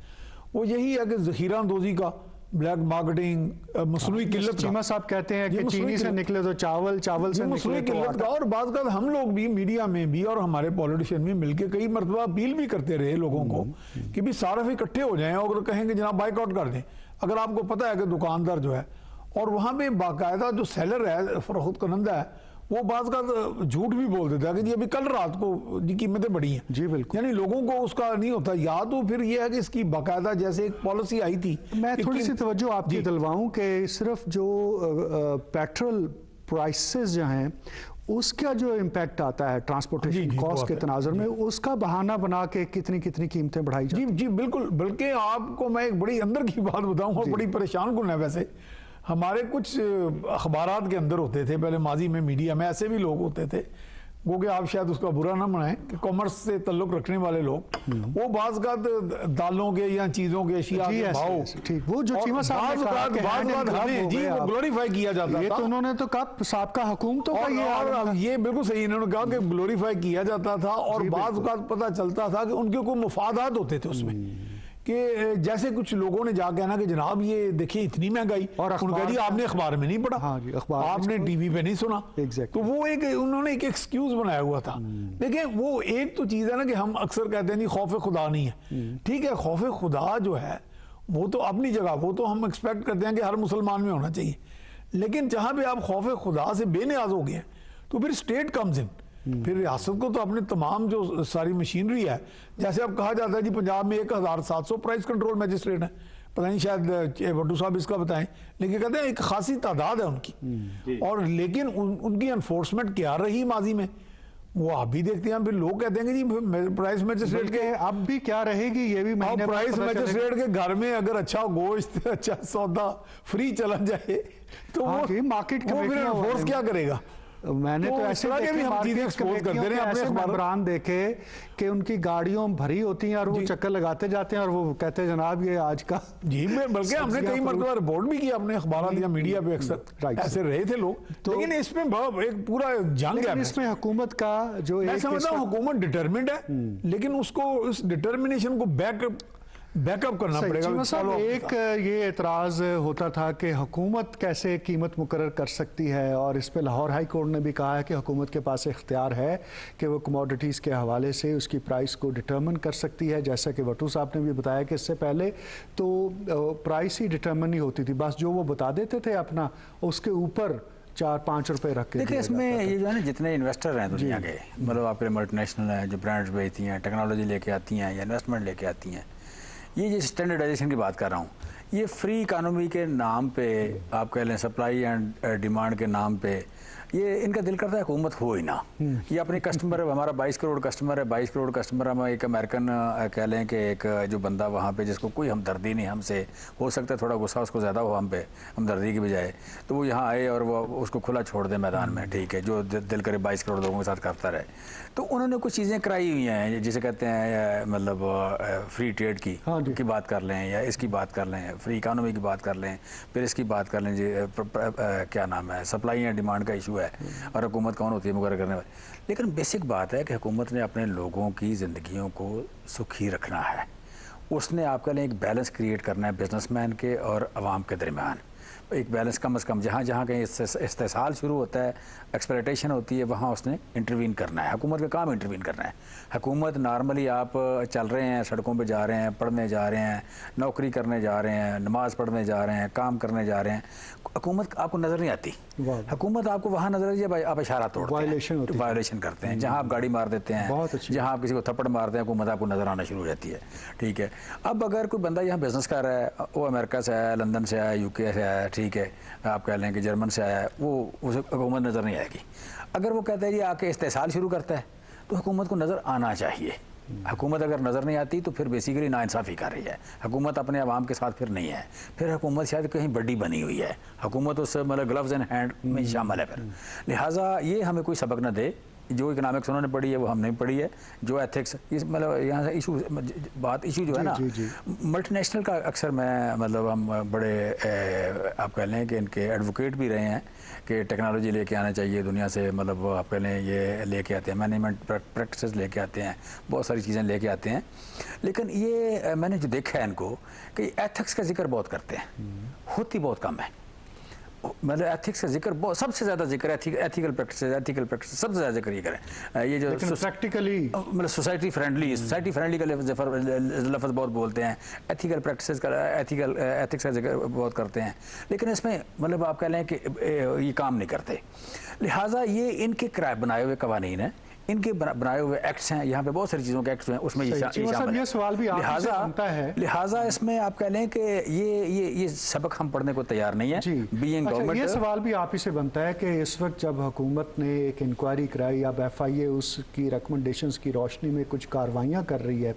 वो यही है कि ज़ख़ीरा अंदोज़ी का, ब्लैक मार्केटिंग, मसनूई किल्लत। चीमा साहब कहते हैं कि चीनी से निकले तो चावल, चावल से निकले तो किल्लत का। और बात का हम लोग भी मीडिया में भी और हमारे पॉलिटिशियन भी मिलके कई मरतबा अपील भी करते रहे लोगों को कि भी सारे इकट्ठे हो जाएं और कहेंगे जनाब बाइकआउट कर दें। अगर आपको पता है कि दुकानदार जो है और वहाँ पे बाकायदा जो सेलर है, फरोख्त करंदा है, वो बात का झूठ भी बोल देता है कि जी अभी कल रात को जी कीमतें बढ़ी हैं। जी बिल्कुल, यानी लोगों को उसका नहीं होता। या तो फिर ये है कि इसकी बाकायदा जैसे एक पॉलिसी आई थी। मैं थोड़ी सी तवज्जो आपकी दिलवाऊं कि सिर्फ जो पेट्रोल प्राइसेस जो हैं उसका जो इम्पैक्ट आता है ट्रांसपोर्टेशन कॉस्ट के तनाजुर में, उसका बहाना बना के कितनी कितनी कीमतें बढ़ाई जाती हैं। जी बिल्कुल। बल्कि आपको मैं एक बड़ी अंदर की बात बताऊँ और बड़ी परेशान कुन है वैसे, हमारे कुछ अखबारात के अंदर होते थे पहले माजी में, मीडिया में ऐसे भी लोग होते थे वो कि आप शायद उसका बुरा ना मनाएं कि कॉमर्स से ताल्लुक रखने वाले लोग वो बाज़ का दालों के या चीज़ों के अशिया के भाव, ठीक, वो जो चीमा साहब ने कहा कि हमें जी वो ग्लोरीफाई किया जाता ये था। तो उन्होंने तो कहा साबका हुकूमतों का ये बिल्कुल सही, इन्होंने कहा कि ग्लोरीफाई किया जाता था और बाज़ का पता चलता था कि उनके कोई मुफादात होते थे उसमें, कि जैसे कुछ लोगों ने जाके ना कि जनाब ये देखिए इतनी महंगाई, और जी आपने अखबार में नहीं पढ़ा, हाँ जी, अखबार आपने टीवी पे नहीं सुना। तो वो एक उन्होंने एक एक्सक्यूज बनाया हुआ था। देखिए वो एक तो चीज़ है ना कि हम अक्सर कहते हैं जी खौफ खुदा नहीं है, ठीक है, खौफ खुदा जो है वो तो अपनी जगह, वो तो हम एक्सपेक्ट करते हैं कि हर मुसलमान में होना चाहिए। लेकिन जहाँ पे आप खौफ खुदा से बेनियाज हो गए तो फिर स्टेट कम्स इन, फिर रियासत को तो अपने तमाम जो सारी मशीनरी है, जैसे अब कहा जाता है जी पंजाब में 1700 प्राइस कंट्रोल मैजिस्ट्रेट है, पता नहीं शायद भट्टू साहब इसका बताएं, लेकिन कहते हैं एक खासी तादाद है उनकी। और लेकिन उनकी एनफोर्समेंट क्या रही माजी में वो आप भी देखते हैं। फिर लोग कहते हैं कि जी प्राइस मैजिस्ट्रेट के अब भी क्या रहेगी ये भी महीने प्राइस मैजिस्ट्रेट के घर में अगर अच्छा गोश्त अच्छा सौदा फ्री चला जाए तो वो मार्केट फोर्स क्या करेगा। मैंने तो ऐसे मेंबरान देखे कि उनकी गाड़ियों भरी होती हैं और वो चक्कर लगाते जाते हैं और वो कहते हैं जनाब ये आज का जी में, बल्कि हमने कई मरतबा रिपोर्ट भी किया अपने अखबार या मीडिया पे, अक्सर ऐसे रहे थे लोग। तो लेकिन इसमें एक पूरा जंग है, इसमें हुकूमत का जो मैं समझता हूँ हुकूमत डिटरमिन्ड है, लेकिन उसको इस डिटर्मिनेशन को बैकअप करना पड़ेगा। एक ये एतराज होता था कि हुकूमत कैसे कीमत मुकर्रर कर सकती है, और इस पे लाहौर हाई कोर्ट ने भी कहा है कि हुकूमत के पास इख्तियार है कि वो कमोडिटीज़ के हवाले से उसकी प्राइस को डिटर्मिन कर सकती है। जैसा कि भट्टू साहब ने भी बताया कि इससे पहले तो प्राइस ही डिटर्मिन नहीं होती थी, बस जो वो बता देते थे अपना उसके ऊपर 4-5 रुपए रख के। देखिए इसमें ये जो है ना जितने इन्वेस्टर हैं दुनिया के, मतलब आपके मल्टीनेशनल हैं जो ब्रांड्स बेचती हैं, टेक्नोलॉजी लेके आती हैं या इन्वेस्टमेंट लेके आती हैं, ये जो स्टैंडर्डाइजेशन की बात कर रहा हूँ, ये फ्री इकानमी के नाम पे आप कह लें, सप्लाई एंड डिमांड के नाम पे ये इनका दिल करता है हुकूमत हो ही ना। ये अपने कस्टमर है, हमारा 22 करोड़ कस्टमर है, 22 करोड़ कस्टमर हम एक अमेरिकन कह लें कि एक जो बंदा वहाँ पे जिसको कोई हमदर्दी नहीं हमसे, हो सकता है थोड़ा गुस्सा उसको ज़्यादा हो हम पे हमदर्दी की बजाय, तो वो यहाँ आए और वो उसको खुला छोड़ दे मैदान में, ठीक है, जो दिल करे 22 करोड़ लोगों के साथ करता रहे। तो उन्होंने कुछ चीज़ें कराई हुई हैं जिसे कहते हैं मतलब फ्री ट्रेड की बात कर लें या इसकी बात कर लें, फ्री इकानमी की बात कर लें, फिर इसकी बात कर लें जी क्या नाम है, सप्लाई एंड डिमांड का इशू है और हुकूमत कौन होती है मुकर्रर करने वाली। लेकिन बेसिक बात है कि हुकूमत ने अपने लोगों की ज़िंदगियों को सुखी रखना है, उसने आपके लिए एक बैलेंस क्रिएट करना है बिजनेसमैन के और आवाम के दरमियान। एक बैलेंस कम से कम जहाँ जहाँ कहीं इस्तेसाल शुरू होता है, एक्सप्लॉयटेशन होती है, वहाँ उसने इंटरवीन करना है। हुकूमत का काम इंटरवीन करना है। हुकूमत नॉर्मली आप चल रहे हैं, सड़कों पे जा रहे हैं, पढ़ने जा रहे हैं, नौकरी करने जा रहे हैं, नमाज़ पढ़ने जा रहे हैं, काम करने जा रहे हैं, हुकूमत आपको नज़र नहीं आती। हुकूमत आपको वहाँ नज़र आती है, आप इशारा तोड़ते हैं, वायलेशन करते हैं, जहाँ आप गाड़ी मार देते हैं, जहाँ आप किसी को थप्पड़ मारते हैं, हुकूमत आपको नज़र आना शुरू हो जाती है। ठीक है, अब अगर कोई बंदा यहाँ बिजनेस कर रहा है, वो अमेरिका से आया, लंदन से आया, यूके से आया, ठीक है, आप कह लें कि जर्मन से आया है, वो उसे हुकूमत नज़र नहीं आएगी। अगर वो कहता है जी आके इस्तेसाल शुरू करता है, तो हुकूमत को नज़र आना चाहिए। हुकूमत अगर नज़र नहीं आती तो फिर बेसिकली नाइंसाफ़ी कर रही है। हुकूमत अपने आवाम के साथ फिर नहीं है, फिर हुकूमत शायद कहीं बड़ी बनी हुई है, हुकूमत उस मतलब ग्लव्स इन हैंड में शामिल है। फिर लिहाजा ये हमें कोई सबक न दे। जो इकनॉमिक्स उन्होंने पढ़ी है वो हमने पढ़ी है, जो एथिक्स इस मतलब यहाँ से इशू बात इशू जो है ना मल्टीनेशनल का अक्सर मैं मतलब हम बड़े आप कह लें कि इनके एडवोकेट भी रहे हैं कि टेक्नोलॉजी लेके आना चाहिए दुनिया से, मतलब आप कह लें ये लेके आते हैं, मैनेजमेंट प्रैक्टिसेस लेके आते हैं, बहुत सारी चीज़ें लेके आते हैं। लेकिन ये मैंने जो देखा है इनको कि एथिक्स का जिक्र बहुत करते हैं, होती बहुत कम है। मतलब एथिक्स का जिक्र बहुत सबसे ज़्यादा जिक्र एथिकल प्रैक्टिस सबसे ज़्यादा जिक्र ये करें। ये जो प्रैक्टिकली मतलब सोसाइटी फ्रेंडली का लफ्ज़ बहुत बोलते हैं, एथिकल प्रैक्टिसेस का एथिक्स का जिक्र बहुत करते हैं, लेकिन इसमें मतलब आप कह लें कि ये काम नहीं करते। लिहाजा ये इनके बनाए हुए कवानीन हैं, इनके बनाए हुए एक्ट्स हैं, यहाँ पे बहुत सारी चीज़ों के एक्ट्स हैं, उसमें ये सवाल भी बनता है। लिहाजा इसमें आप कह लें कि ये सबक हम पढ़ने को तैयार नहीं है बीइंग गवर्नमेंट। ये सवाल भी आप ही से बनता है कि इस वक्त जब हुकूमत ने एक इंक्वायरी कराई, अब FIA उसकी रिकमेंडेशंस की रोशनी में कुछ कार्रवाइयाँ कर रही है,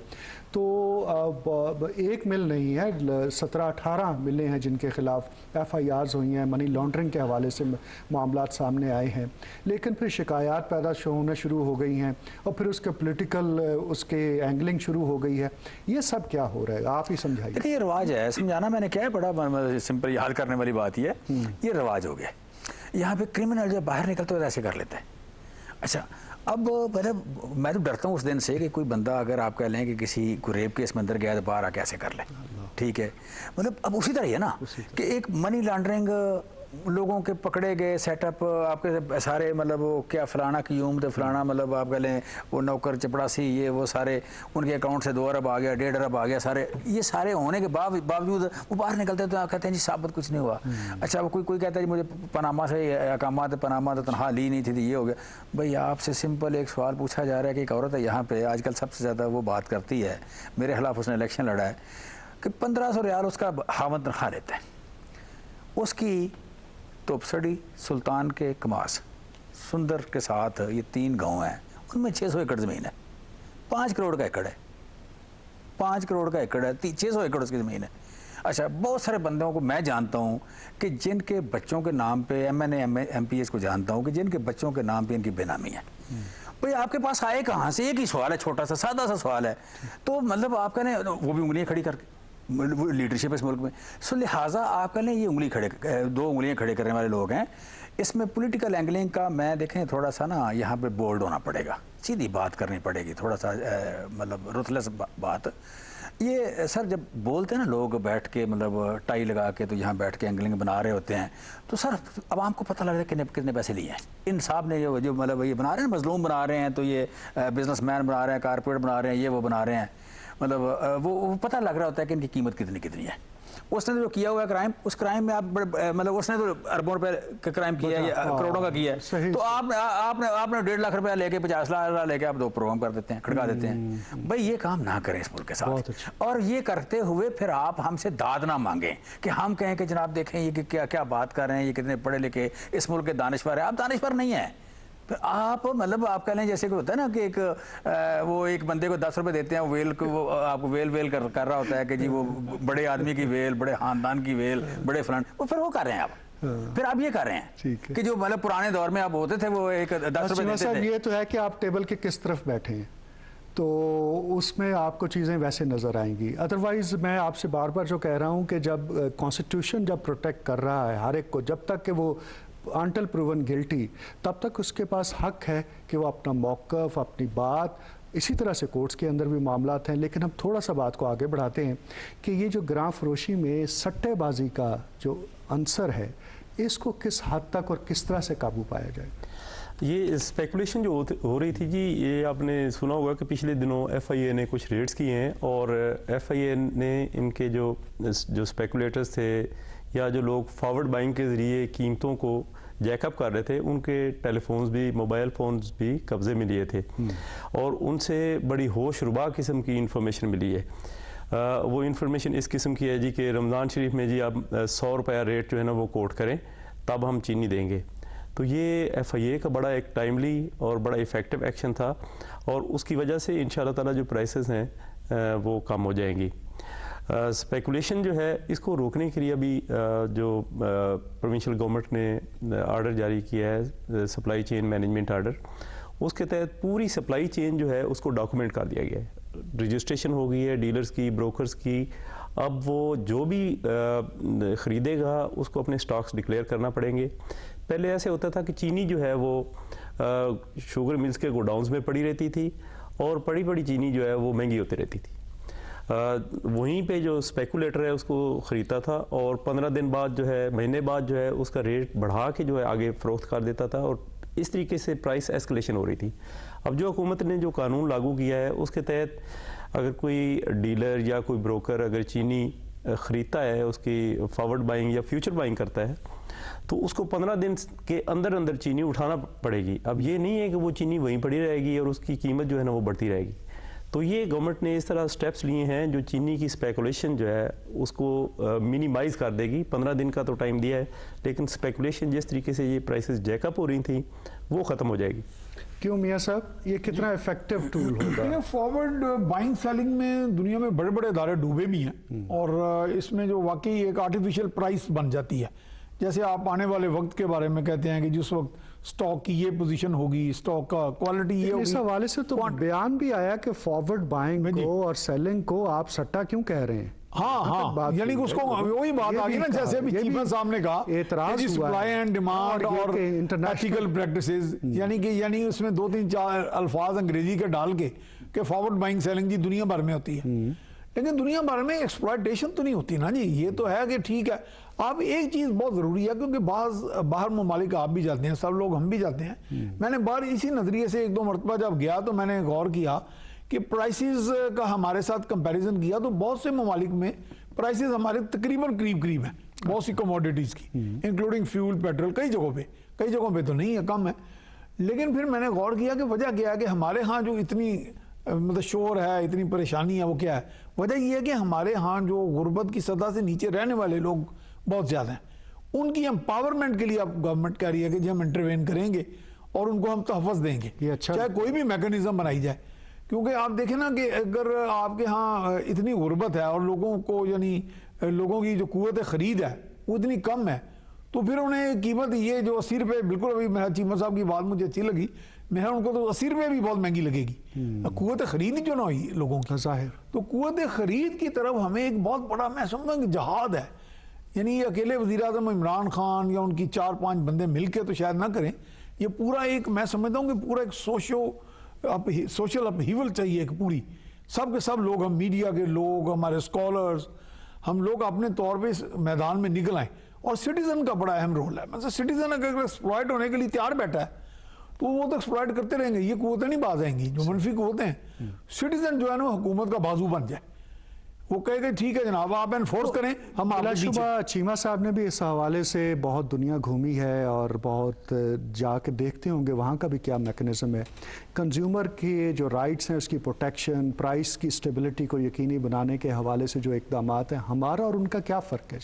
तो एक मिल नहीं है, 17-18 मिलें हैं जिनके खिलाफ FIRs हुई हैं, मनी लॉन्ड्रिंग के हवाले से मामलात सामने आए हैं, लेकिन फिर शिकायत पैदा होना शुरू हो गई हैं और फिर उसके पॉलिटिकल उसके एंगलिंग शुरू हो गई है। ये सब क्या हो रहा है, आप ही समझाइए। देखिए ये रवाज है, समझाना मैंने क्या है, बड़ा सिंपल याद करने वाली बात ये ये रवाज हो गया। यहाँ पे क्रिमिनल जब बाहर निकलते हुए ऐसे कर लेते हैं। अच्छा, अब मैं तो डरता हूँ उस दिन से कि कोई बंदा अगर आप कह लें कि किसी को रेप केस में अंदर गया तो बाहर आके ऐसे कर ले, ठीक है, मतलब अब उसी तरह ही है ना कि एक मनी लॉन्ड्रिंग लोगों के पकड़े गए सेटअप आपके सारे, मतलब वो क्या फलाना क्यूम थे, फलाना मतलब आप कह लें वो नौकर चपड़ासी, ये वो सारे उनके अकाउंट से 2 अरब आ गया, 1.5 अरब आ गया, सारे ये सारे होने के बावजूद वो बाहर निकलते तो कहते हैं जी साबित कुछ नहीं हुआ। अच्छा, वो कोई कहता है जी मुझे पनामा से अकामात पनामा तो तनख्वाह ली नहीं थी, ये हो गया। भाई आपसे सिंपल एक सवाल पूछा जा रहा है कि एक औरत है यहाँ पे आजकल सबसे ज़्यादा वो बात करती है, मेरे खिलाफ उसने इलेक्शन लड़ा है, कि 1500 रियाल उसका हावंद तनख्वाह लेता है, उसकी तोपसड़ी सुल्तान के कमास सुंदर के साथ ये 3 गांव हैं, उनमें 600 एकड़ ज़मीन है, 5 करोड़ का एकड़ है, 5 करोड़ का एकड़ है, 600 एकड़ उसकी ज़मीन है। अच्छा, बहुत सारे बंदों को मैं जानता हूँ कि जिनके बच्चों के नाम पे MNA MPS को जानता हूँ कि जिनके बच्चों के नाम पे इनकी बेनामी है। भाई आपके पास आए कहाँ से? एक ही सवाल है, छोटा सा सादा सा सवाल है, तो मतलब आप कहने वो भी उंगलियाँ खड़ी करके लीडरशिप इस मुल्क में। सो लिहाजा आप कह लें ये 2 उंगलियां खड़े करने वाले लोग हैं। इसमें पॉलिटिकल एंगलिंग का मैं देखें थोड़ा सा ना यहाँ पे बोल्ड होना पड़ेगा, सीधी बात करनी पड़ेगी, थोड़ा सा मतलब रुथलेस बात। ये सर जब बोलते हैं ना लोग बैठ के मतलब टाई लगा के तो यहाँ बैठ के एंगलिंग बना रहे होते हैं, तो सर अब आपको पता लग रहा है कितने पैसे लिए हैं इन साहब ने, जो मतलब ये बना रहे हैं, मजलूम बना रहे हैं, तो ये बिजनेसमैन बना रहे हैं, कारपोरेट बना रहे हैं, ये वो बना रहे हैं, मतलब वो पता लग रहा होता है कि इनकी कीमत कितनी है। उसने जो किया हुआ क्राइम, उस क्राइम में आप मतलब उसने तो अरबों रुपए का क्राइम किया है या करोड़ों का किया है, तो आपने 1.5 लाख रुपया लेके 50 लाख लेके आप 2 प्रोग्राम कर देते हैं, खड़का देते हैं। भाई ये काम ना करें इस मुल्क के साथ। और ये करते हुए फिर आप हमसे दाद ना मांगें कि हम कहें कि जनाब देखें ये क्या क्या बात कर रहे हैं, ये कितने पढ़े लिखे इस मुल्क के दानिश्वर है। आप दानिश्वर नहीं है, फिर आप मतलब आप कह लें जैसे कि होता है ना कि वो एक बंदे को 10 रुपए देते हैं, वेल को वो आपको वेल कर रहा होता है कि जी वो बड़े आदमी की वेल, बड़े खानदान की वेल, बड़े फलान, वो फिर वो कर रहे हैं आप। फिर आप ये कर रहे हैं कि जो मतलब पुराने दौर में आप होते थे वो एक 10 रुपए देते थे। ये तो है कि आप टेबल के किस तरफ बैठे हैं, तो उसमें आपको चीज़ें वैसे नज़र आएंगी। अदरवाइज़ मैं आपसे बार बार जो कह रहा हूँ कि जब कॉन्स्टिट्यूशन जब प्रोटेक्ट कर रहा है हर एक को, जब तक कि वो अनटिल प्रूवन गिल्टी, तब तक उसके पास हक है कि वो अपना मौक़िफ़, अपनी बात, इसी तरह से कोर्ट्स के अंदर भी मामलात हैं। लेकिन हम थोड़ा सा बात को आगे बढ़ाते हैं कि ये जो ग्रां फरोशी में सट्टेबाजी का जो आंसर है, इसको किस हद तक और किस तरह से काबू पाया जाए? ये स्पेकुलेशन जो हो रही थी जी, ये आपने सुना होगा कि पिछले दिनों FIA ने कुछ रेड्स किए हैं और FIA ने इनके जो स्पेकुलेटर्स थे या जो लोग फॉरवर्ड बाइंग के ज़रिए कीमतों को जैकअप कर रहे थे, उनके टेलीफोन्स भी, मोबाइल फ़ोन्स भी कब्ज़े में लिए थे और उनसे बड़ी होशरुबा किस्म की इंफॉर्मेशन मिली है। वो इंफॉर्मेशन इस किस्म की है जी कि रमज़ान शरीफ में जी आप 100 रुपया रेट जो है ना वो कोट करें, तब हम चीनी देंगे। तो ये FIA का बड़ा एक टाइमली और बड़ा इफ़ेक्टिव एक्शन था और उसकी वजह से इंशाअल्लाह ताला जो प्राइसेस हैं वो कम हो जाएंगी। स्पेकुलेशन जो है इसको रोकने के लिए अभी जो प्रोविंशियल गवर्नमेंट ने आर्डर जारी किया है, सप्लाई चेन मैनेजमेंट आर्डर, उसके तहत पूरी सप्लाई चेन जो है उसको डॉक्यूमेंट कर दिया गया है। रजिस्ट्रेशन हो गई है डीलर्स की, ब्रोकर्स की। अब वो जो भी ख़रीदेगा उसको अपने स्टॉक्स डिक्लेयर करना पड़ेंगे। पहले ऐसे होता था कि चीनी जो है वो शुगर मिल्स के गोडाउन्स में पड़ी रहती थी और पड़ी चीनी जो है वो महंगी होती रहती थी। वहीं पे जो स्पेकुलेटर है उसको ख़रीदता था और 15 दिन बाद जो है, महीने बाद जो है उसका रेट बढ़ा के जो है आगे फ़रोख्त कर देता था और इस तरीके से प्राइस एस्केलेशन हो रही थी। अब जो हुकूमत ने जो कानून लागू किया है उसके तहत अगर कोई डीलर या कोई ब्रोकर अगर चीनी ख़रीदता है, उसकी फॉरवर्ड बाइंग या फ्यूचर बाइंग करता है, तो उसको 15 दिन के अंदर चीनी उठाना पड़ेगी। अब ये नहीं है कि वो चीनी वहीं पड़ी रहेगी और उसकी कीमत जो है ना वो बढ़ती रहेगी। तो ये गवर्नमेंट ने इस तरह स्टेप्स लिए हैं जो चीनी की स्पेकुलेशन जो है उसको मिनिमाइज़ कर देगी। 15 दिन का तो टाइम दिया है, लेकिन स्पेकुलेशन जिस तरीके से ये प्राइसेस जैकअप हो रही थी वो ख़त्म हो जाएगी। क्यों मियाँ साहब, ये कितना इफेक्टिव टूल होगा? फॉरवर्ड बाइंग सेलिंग में दुनिया में बड़े बड़े इदारे डूबे भी हैं और इसमें जो वाकई एक आर्टिफिशियल प्राइस बन जाती है। जैसे आप आने वाले वक्त के बारे में कहते हैं कि जिस वक्त स्टॉक की ये पोजीशन होगी, स्टॉक का क्वालिटी ये होगी। इस हवाले से तो बयान भी आया कि फॉरवर्ड बाइंग को और सेलिंग को आप सट्टा क्यों कह रहे हैं? हाँ, यानी कि उसको वही बात आ गई ना, जैसे अभी चीफा साहब ने कहा एतराज सप्लाई एंड डिमांड और एथिकल प्रैक्टिसेस, यानी उसमें 2-3-4 अल्फाज अंग्रेजी के डाल के फॉरवर्ड बाइंग सेलिंग जी दुनिया भर में होती है, लेकिन दुनिया भर में एक्सप्लॉयटेशन तो नहीं होती ना जी। ये तो है कि ठीक है, अब एक चीज़ बहुत ज़रूरी है क्योंकि बाहर ममालिक आप भी जाते हैं, सब लोग हम भी जाते हैं। मैंने बाहर इसी नज़रिए से 1-2 मरतबा जब गया तो मैंने गौर किया कि प्राइसेस का हमारे साथ कंपैरिजन किया तो बहुत से ममालिक में प्राइसेस हमारे तकरीबन करीब हैं, बहुत सी कमोडिटीज़ की, इंक्लूडिंग फ्यूल, पेट्रोल। कई जगहों पे तो नहीं है, कम है। लेकिन फिर मैंने गौर किया कि वजह क्या है कि हमारे यहाँ जो इतनी मतलब शोर है, इतनी परेशानी है, वो क्या है? वजह यह है कि हमारे यहाँ जो गुर्बत की सतह से नीचे रहने वाले लोग बहुत ज़्यादा हैं। उनकी एम्पावरमेंट के लिए अब गवर्नमेंट कह रही है कि जी हम इंटरवेन करेंगे और उनको हम तहफ़्फ़ुज़ देंगे, चाहे कोई भी मैकेनिज्म बनाई जाए। क्योंकि आप देखें ना कि अगर आपके यहाँ इतनी गुर्बत है और लोगों को, यानी लोगों की जो कुव्वत ख़रीद है वो इतनी कम है, तो फिर उन्हें कीमत ये जो 80 रुपये, बिल्कुल अभी मेरा चीमा साहब की बात मुझे अच्छी लगी, मेरा उनको तो 80 रुपये भी बहुत महंगी लगेगी। कुव्वत ख़रीद जो ना हुई लोगों की, ज़ाहिर तो कुव्वत ख़रीद की तरफ हमें एक बहुत बड़ा, मैं समझता हूँ, जहाद है। यानी ये अकेले वज़ीर-ए-आज़म इमरान खान या उनकी 4-5 बंदे मिल के तो शायद ना करें, ये पूरा एक, मैं समझता हूँ कि पूरा एक सोशल अपहीवल चाहिए, एक पूरी, सब के सब लोग, हम मीडिया के लोग, हमारे स्कॉलर्स, हम लोग अपने तौर पे इस मैदान में निकल आए। और सिटीजन का बड़ा अहम रोल है। मतलब सिटीजन अगर एक्सप्लॉइट होने के लिए तैयार बैठा है तो वो तो एक्सप्लॉइट करते रहेंगे, ये कुव्वतें नहीं बाज आएंगी जो मनफी कुव्वतें हैं। सिटीजन जो है ना हुकूमत का बाजू बन जाए, वो कहेगा ठीक है जनाब आप एनफोर्स करें, हम बिलाशुबा चीमा साहब ने भी इस हवाले से बहुत दुनिया घूमी है और बहुत जाके देखते होंगे वहाँ का भी क्या मैकेनिज्म है। कंज्यूमर के जो राइट्स हैं उसकी प्रोटेक्शन, प्राइस की स्टेबिलिटी को यकीनी बनाने के हवाले से जो इक़दाम हैं, हमारा और उनका क्या फ़र्क है?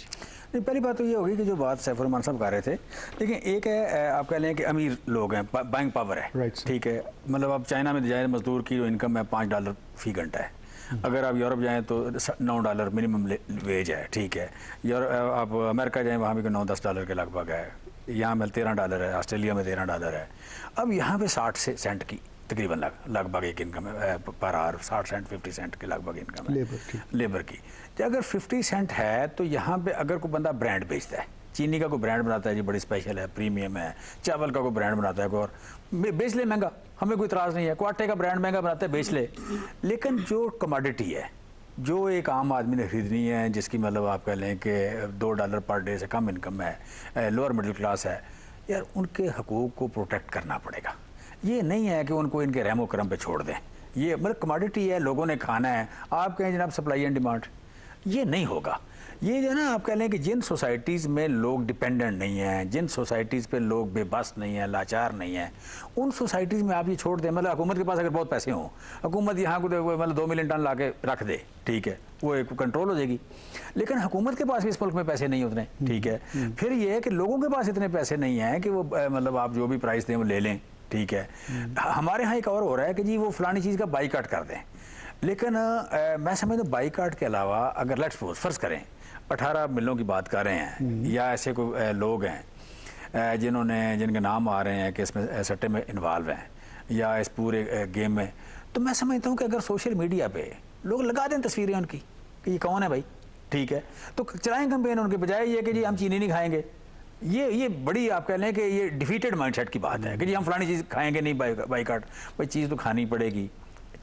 नहीं, पहली बात तो ये होगी कि जो बात सैफुर रहमान साहब कर रहे थे, लेकिन एक है आप कह लें कि अमीर लोग हैं, बाइंग पावर है, ठीक है। मतलब आप चाइना में जाए, मजदूर की जो इनकम है $5 फी घंटा है। अगर आप यूरोप जाएं तो $9 मिनिमम वेज है, ठीक है। आप अमेरिका जाएं वहाँ भी $9-10 के लगभग है। यहाँ में $13 है, ऑस्ट्रेलिया में $13 है। अब यहाँ पे 60 सेंट की तकरीबन लगभग एक इनकम है पर आवर, 60 सेंट 50 सेंट के लगभग इनकम है लेबर की। तो अगर 50 सेंट है तो यहाँ पे अगर कोई बंदा ब्रांड बेचता है, चीनी का कोई ब्रांड बनाता है जी बड़ी स्पेशल है, प्रीमियम है, चावल का कोई ब्रांड बनाता है कोई और, बेच ले महंगा, हमें कोई इतराज़ नहीं है। कोई आटे का ब्रांड महंगा बनाता है, बेच ले। लेकिन जो कमोडिटी है जो एक आम आदमी ने खरीदनी है, जिसकी मतलब आप कह लें कि $2 पर डे से कम इनकम है, लोअर मिडिल क्लास है, यार उनके हकूक़ को प्रोटेक्ट करना पड़ेगा। ये नहीं है कि उनको इनके रहमो करम पे छोड़ दें। ये मतलब कमोडिटी है, लोगों ने खाना है, आप कहें जनाब सप्लाई एंड डिमांड, ये नहीं होगा। ये जो ना आप कह लें कि जिन सोसाइटीज़ में लोग डिपेंडेंट नहीं हैं, जिन सोसाइटीज़ पे लोग बेबस नहीं हैं, लाचार नहीं हैं, उन सोसाइटीज़ में आप ये छोड़ दें। मतलब हुकूमत के पास अगर बहुत पैसे हों, हुकूमत यहाँ को मतलब 2 मिलियन टन ला के रख दे, ठीक है, वो एक कंट्रोल हो जाएगी। लेकिन हुकूमत के पास भी इस मुल्क में पैसे नहीं उतने, ठीक है। फिर ये है कि लोगों के पास इतने पैसे नहीं हैं कि वो मतलब आप जो भी प्राइस दें वो ले लें, ठीक है। हमारे यहाँ एक और हो रहा है कि जी वो फलानी चीज़ का बाईकाट कर दें। लेकिन मैं समझता हूँ बाईकाट के अलावा अगर लेट्स सपोज फ़र्ज़ करें 18 मिलों की बात कर रहे हैं, या ऐसे कोई लोग हैं जिनके नाम आ रहे हैं कि इसमें सट्टे में इन्वॉल्व हैं या इस पूरे गेम में, तो मैं समझता हूँ कि अगर सोशल मीडिया पे लोग लगा दें तस्वीरें उनकी कि ये कौन है भाई, ठीक है, तो चलाएं कैंपेन उनके, बजाय ये कि जी हम चीनी नहीं खाएंगे। ये बड़ी आप कह लें कि ये डिफीटेड माइंडसेट की बात है कि जी हम फलानी चीज़ खाएंगे नहीं, बाईकाट। भाई चीज़ तो खानी पड़ेगी।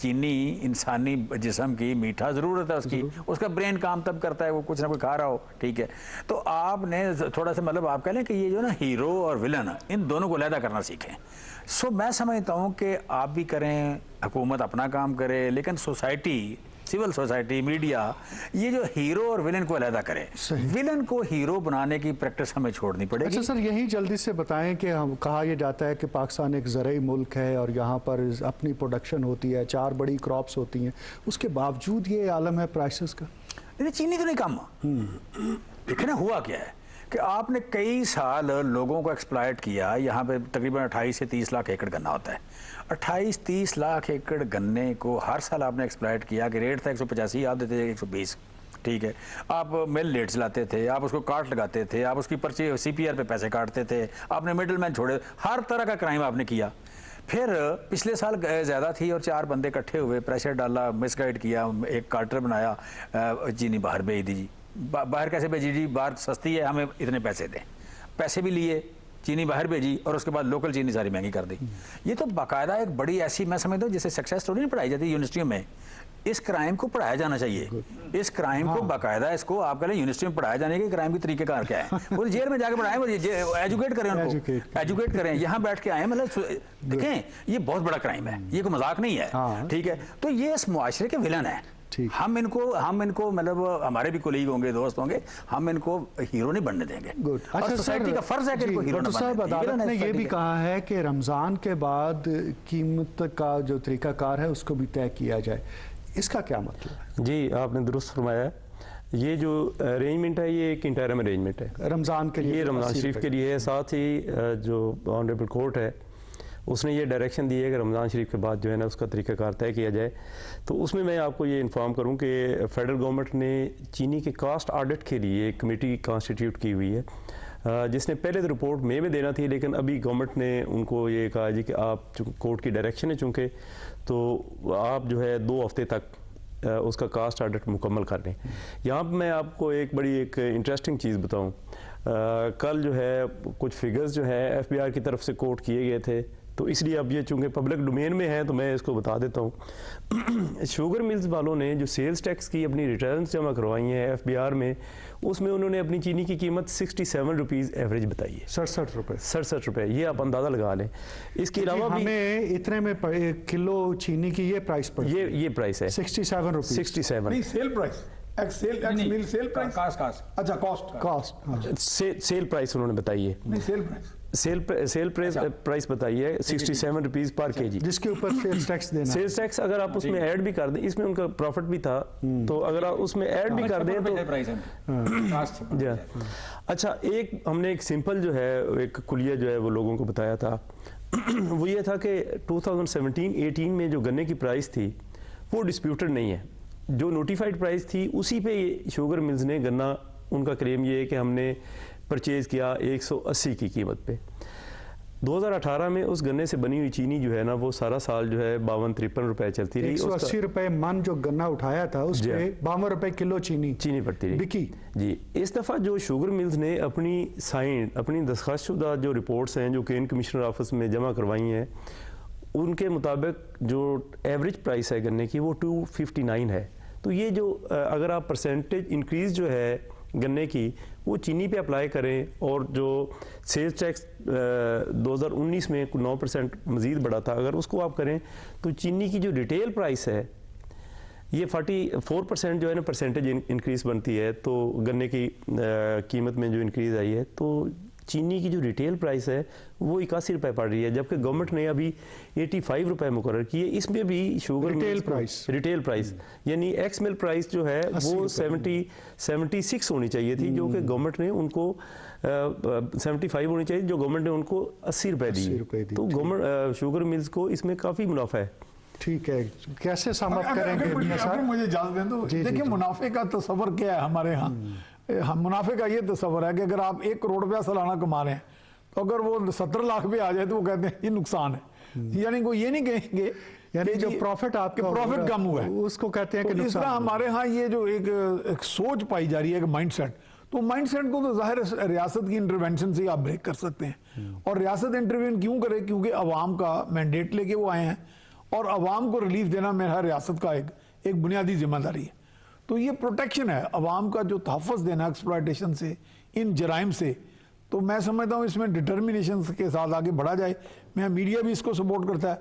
चीनी इंसानी जिस्म की मीठा ज़रूरत है उसकी, उसका ब्रेन काम तब करता है वो कुछ ना कुछ खा रहा हो, ठीक है। तो आपने थोड़ा सा मतलब आप कह लें कि ये जो ना हीरो और विलन, इन दोनों को अलहदा करना सीखें। सो मैं समझता हूँ कि आप भी करें, हुकूमत अपना काम करे, लेकिन सोसाइटी, सिविल सोसाइटी, मीडिया, ये जो हीरो और विलन को अलहदा करे। विलन को हीरो बनाने की प्रैक्टिस हमें छोड़नी पड़ेगी। अच्छा सर, यही जल्दी से बताएं कि हम कहा यह जाता है कि पाकिस्तान एक ज़रई मुल्क है और यहाँ पर अपनी प्रोडक्शन होती है, 4 बड़ी क्रॉप्स होती हैं, उसके बावजूद ये आलम है प्राइसेस का। चीनी तो नहीं कम। देखिए ना हुआ क्या है कि आपने कई साल लोगों को एक्सप्लॉइट किया। यहाँ पे तकरीबन 28 से 30 लाख एकड़ गन्ना होता है। 28-30 लाख एकड़ गन्ने को हर साल आपने एक्सप्लॉइट किया कि रेट था 185, आप देते थे 120, ठीक है। आप मिल रेट चलाते थे, आप उसको काट लगाते थे, आप उसकी पर्ची CPR पे पैसे काटते थे, आपने मिडलमैन छोड़े, हर तरह का क्राइम आपने किया। फिर पिछले साल ज़्यादा थी और 4 बंदे इकट्ठे हुए, प्रेशर डाला, मिसगाइड किया, एक कार्टर बनाया, चीनी बाहर भेज दीजिए। बाहर कैसे भेजी जी, बाहर सस्ती है, हमें इतने पैसे दें। पैसे भी लिए, चीनी बाहर भेजी और उसके बाद लोकल चीनी सारी महंगी कर दी। ये तो बाकायदा एक बड़ी ऐसी, मैं समझता हूँ जैसे सक्सेस स्टोरी नहीं पढ़ाई जाती यूनिवर्सिटियों में, इस क्राइम को पढ़ाया जाना चाहिए। इस क्राइम को बाकायदा इसको आप कह लें यूनिवर्सिटी में पढ़ाया जाने के क्राइम की तरीकेकार क्या है, वो जेल में जाकर पढ़ाएं, वो एजुकेट करें उनको, एजुकेट करें। यहाँ बैठ के आए, मतलब देखें ये बहुत बड़ा क्राइम है, ये कोई मजाक नहीं है, ठीक है। तो ये इस मुआशरे के विलन है। हम इनको मतलब हमारे भी कोलीग होंगे, दोस्त होंगे, हम इनको हीरो नहीं बनने देंगे। गुड। अच्छा, सोसाइटी का फर्ज है कि इनको हीरो न बने। अदालत ने ये भी कहा है कि रमज़ान के बाद कीमत का जो तरीकाकार है उसको भी तय किया जाए, इसका क्या मतलब? जी, आपने दुरुस्त फरमाया। ये जो अरेंजमेंट है ये एक इंटरम अरेंजमेंट है रमज़ान के लिए, ये रमज़ान शरीफ के लिए है। साथ ही जो ऑनरेबल कोर्ट है उसने ये डायरेक्शन दी है कि रमज़ान शरीफ के बाद जो है ना उसका तरीक़ाकार तय किया जाए। तो उसमें मैं आपको ये इन्फॉर्म करूं कि फेडरल गवर्नमेंट ने चीनी के कास्ट ऑडिट के लिए एक कमेटी कॉन्स्टिट्यूट की हुई है, जिसने पहले तो रिपोर्ट मई में देना थी, लेकिन अभी गवर्नमेंट ने उनको ये कहा जी कि आप कोर्ट की डायरेक्शन है चूँकि, तो आप जो है 2 हफ्ते तक उसका कास्ट ऑडिट मुकम्मल कर लें। यहाँ पर मैं आपको एक इंटरेस्टिंग चीज़ बताऊँ। कल जो है कुछ फिगर्स जो है FBI की तरफ से कोट किए गए थे, तो इसलिए अब ये चूँकि पब्लिक डोमेन में है तो मैं इसको बता देता हूँ। शुगर मिल्स वालों ने जो सेल्स टैक्स की अपनी रिटर्न्स जमा करवाई हैं FBR में, उसमें उन्होंने अपनी चीनी की कीमत 67 रुपीज़ एवरेज बताई है। 67 रुपये, ये आप अंदाज़ा लगा लें। इसके अलावा भी हमें इतने में किलो चीनी की ये प्राइस पड़, ये प्राइस है 67 रुपीज़। 67 नहीं, सेल प्राइस, सेल प्राइस उन्होंने बताई है। नहीं, सेल प्राइस, सेल प्राइस बताई है 67 रुपीज़ पर केजी, जिसके ऊपर सेल्स टैक्स देना। सेल्स टैक्स अगर आप उसमें ऐड भी कर दें, इसमें उनका प्रॉफिट भी था, तो अगर आप उसमें ऐड भी कर दें तो अच्छा। हमने एक सिंपल जो है एक कुलिया जो है वो लोगों को बताया था। वो ये था कि 2017-18 में जो गन्ने की प्राइस थी वो डिस्प्यूटेड नहीं है। जो नोटिफाइड प्राइस थी उसी पे शुगर मिल्स ने गन्ना, उनका क्लेम ये है कि हमने परचेज़ किया 180 की कीमत पे। 2018 में उस गन्ने से बनी हुई चीनी जो है ना वो सारा साल जो है 52-53 रुपए चलती रही। 180 रुपए मन जो गन्ना उठाया था उस पे 52 रुपए किलो चीनी पड़ती रही बिकी। जी, इस दफ़ा जो शुगर मिल्स ने अपनी दस्तखतशुदा जो रिपोर्ट्स हैं जो केन कमिश्नर ऑफिस में जमा करवाई हैं, उनके मुताबिक जो एवरेज प्राइस है गन्ने की वो 259 है। तो ये जो अगर आप परसेंटेज इंक्रीज़ जो है गन्ने की वो चीनी पे अप्लाई करें, और जो सेल्स टैक्स 2019 में 9% मज़ीद बढ़ा था, अगर उसको आप करें तो चीनी की जो रिटेल प्राइस है ये 44% जो है ना परसेंटेज इंक्रीज़ बनती है। तो गन्ने की कीमत में जो इंक्रीज़ आई है, तो चीनी की जो रिटेल प्राइस है वो 81 रुपये पड़ रही है, जबकि गवर्नमेंट ने अभी 85 रुपये मुकर्रर की है। इसमें भी शुगर रिटेल प्राइस यानी एक्स मिल प्राइस जो है वो 76 होनी चाहिए थी, जो कि गवर्नमेंट ने उनको 75 होनी चाहिए, जो गवर्नमेंट ने उनको 80 रुपये दी। तो गवर्नमेंट शुगर मिल्स को इसमें काफ़ी मुनाफा है। ठीक है, कैसे सम अप करेंगे? अगर मुझे इजाज़त दें तो देखिए, मुनाफे का तस्वर क्या है हमारे यहाँ। मुनाफे का ये तस्वर है कि अगर आप 1 करोड़ रुपया सालाना कमा रहे हैं, तो अगर वो 17 लाख पे आ जाए तो वो कहते हैं ये नुकसान है। यानी वो ये नहीं कहेंगे, यानी जो प्रॉफिट आपका प्रॉफिट कम हुआ है उसको कहते हैं कि नुकसान। इस तरह हमारे यहाँ ये जो एक सोच पाई जा रही है, एक माइंडसेट, तो माइंडसेट को तो जाहिर रियासत की इंटरवेंशन से आप ब्रेक कर सकते हैं। और रियासत इंटरवेन क्यों करे? क्योंकि अवाम का मैंडेट लेके वो आए हैं, और अवाम को रिलीफ देना मेरा रियासत का एक बुनियादी जिम्मेदारी है। तो ये प्रोटेक्शन है अवाम का, जो तहफ़्फ़ुज़ देना एक्सप्लॉयटेशन से, इन जराइम से। तो मैं समझता हूँ इसमें डिटर्मिनेशन के साथ आगे बढ़ा जाए। मैं मीडिया भी इसको सपोर्ट करता है,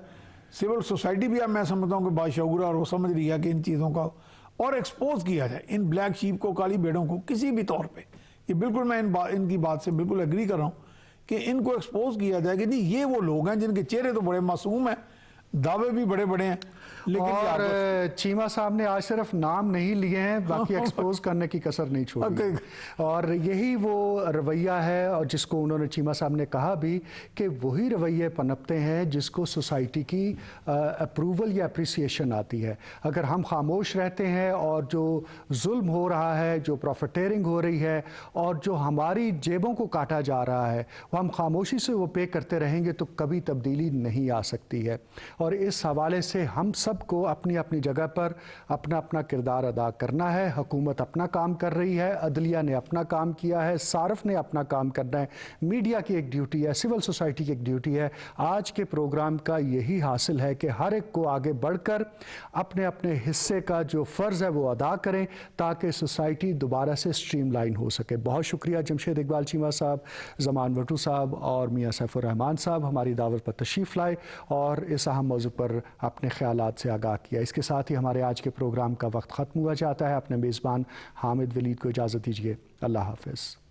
सिविल सोसाइटी भी, अब मैं समझता हूँ कि बाशऊर और वो समझ रही है कि इन चीज़ों का और एक्सपोज किया जाए, इन ब्लैक शीप को, काली भेड़ों को किसी भी तौर पर। ये बिल्कुल मैं इनकी बात से बिल्कुल एग्री कर रहा हूँ कि इनको एक्सपोज किया जाए कि नहीं, ये वो लोग हैं जिनके चेहरे तो बड़े मासूम हैं, दावे भी बड़े बड़े हैं, लेकिन और चीमा साहब ने आज सिर्फ नाम नहीं लिए हैं, बाकी एक्सपोज करने की कसर नहीं छोड़ी। और यही वो रवैया है, और जिसको उन्होंने, चीमा साहब ने कहा भी कि वही रवैये पनपते हैं जिसको सोसाइटी की अप्रूवल या अप्रिसिएशन आती है। अगर हम खामोश रहते हैं और जो जुल्म हो रहा है, जो प्रॉफिटेयरिंग हो रही है, और जो हमारी जेबों को काटा जा रहा है, वो हम खामोशी से वो पे करते रहेंगे तो कभी तब्दीली नहीं आ सकती है। और इस हवाले से हम सबको अपनी अपनी जगह पर अपना अपना किरदार अदा करना है। हुकूमत अपना काम कर रही है, अदलिया ने अपना काम किया है, सारफ ने अपना काम करना है, मीडिया की एक ड्यूटी है, सिविल सोसाइटी की एक ड्यूटी है। आज के प्रोग्राम का यही हासिल है कि हर एक को आगे बढ़कर अपने अपने हिस्से का जो फ़र्ज़ है वो अदा करें, ताकि सोसाइटी दोबारा से स्ट्रीमलाइन हो सके। बहुत शुक्रिया जमशेद इकबाल चीमा साहब, ज़मान भट्टू साहब और मियाँ सैफुर रहमान साहब हमारी दावत पर तशरीफ़ लाए और इस अहम मौजू पर अपने ख्यालात से आगाह किया। इसके साथ ही हमारे आज के प्रोग्राम का वक्त ख़त्म हुआ जाता है। अपने मेज़बान हामिद वलीद को इजाज़त दीजिए। अल्लाह हाफ़िज़।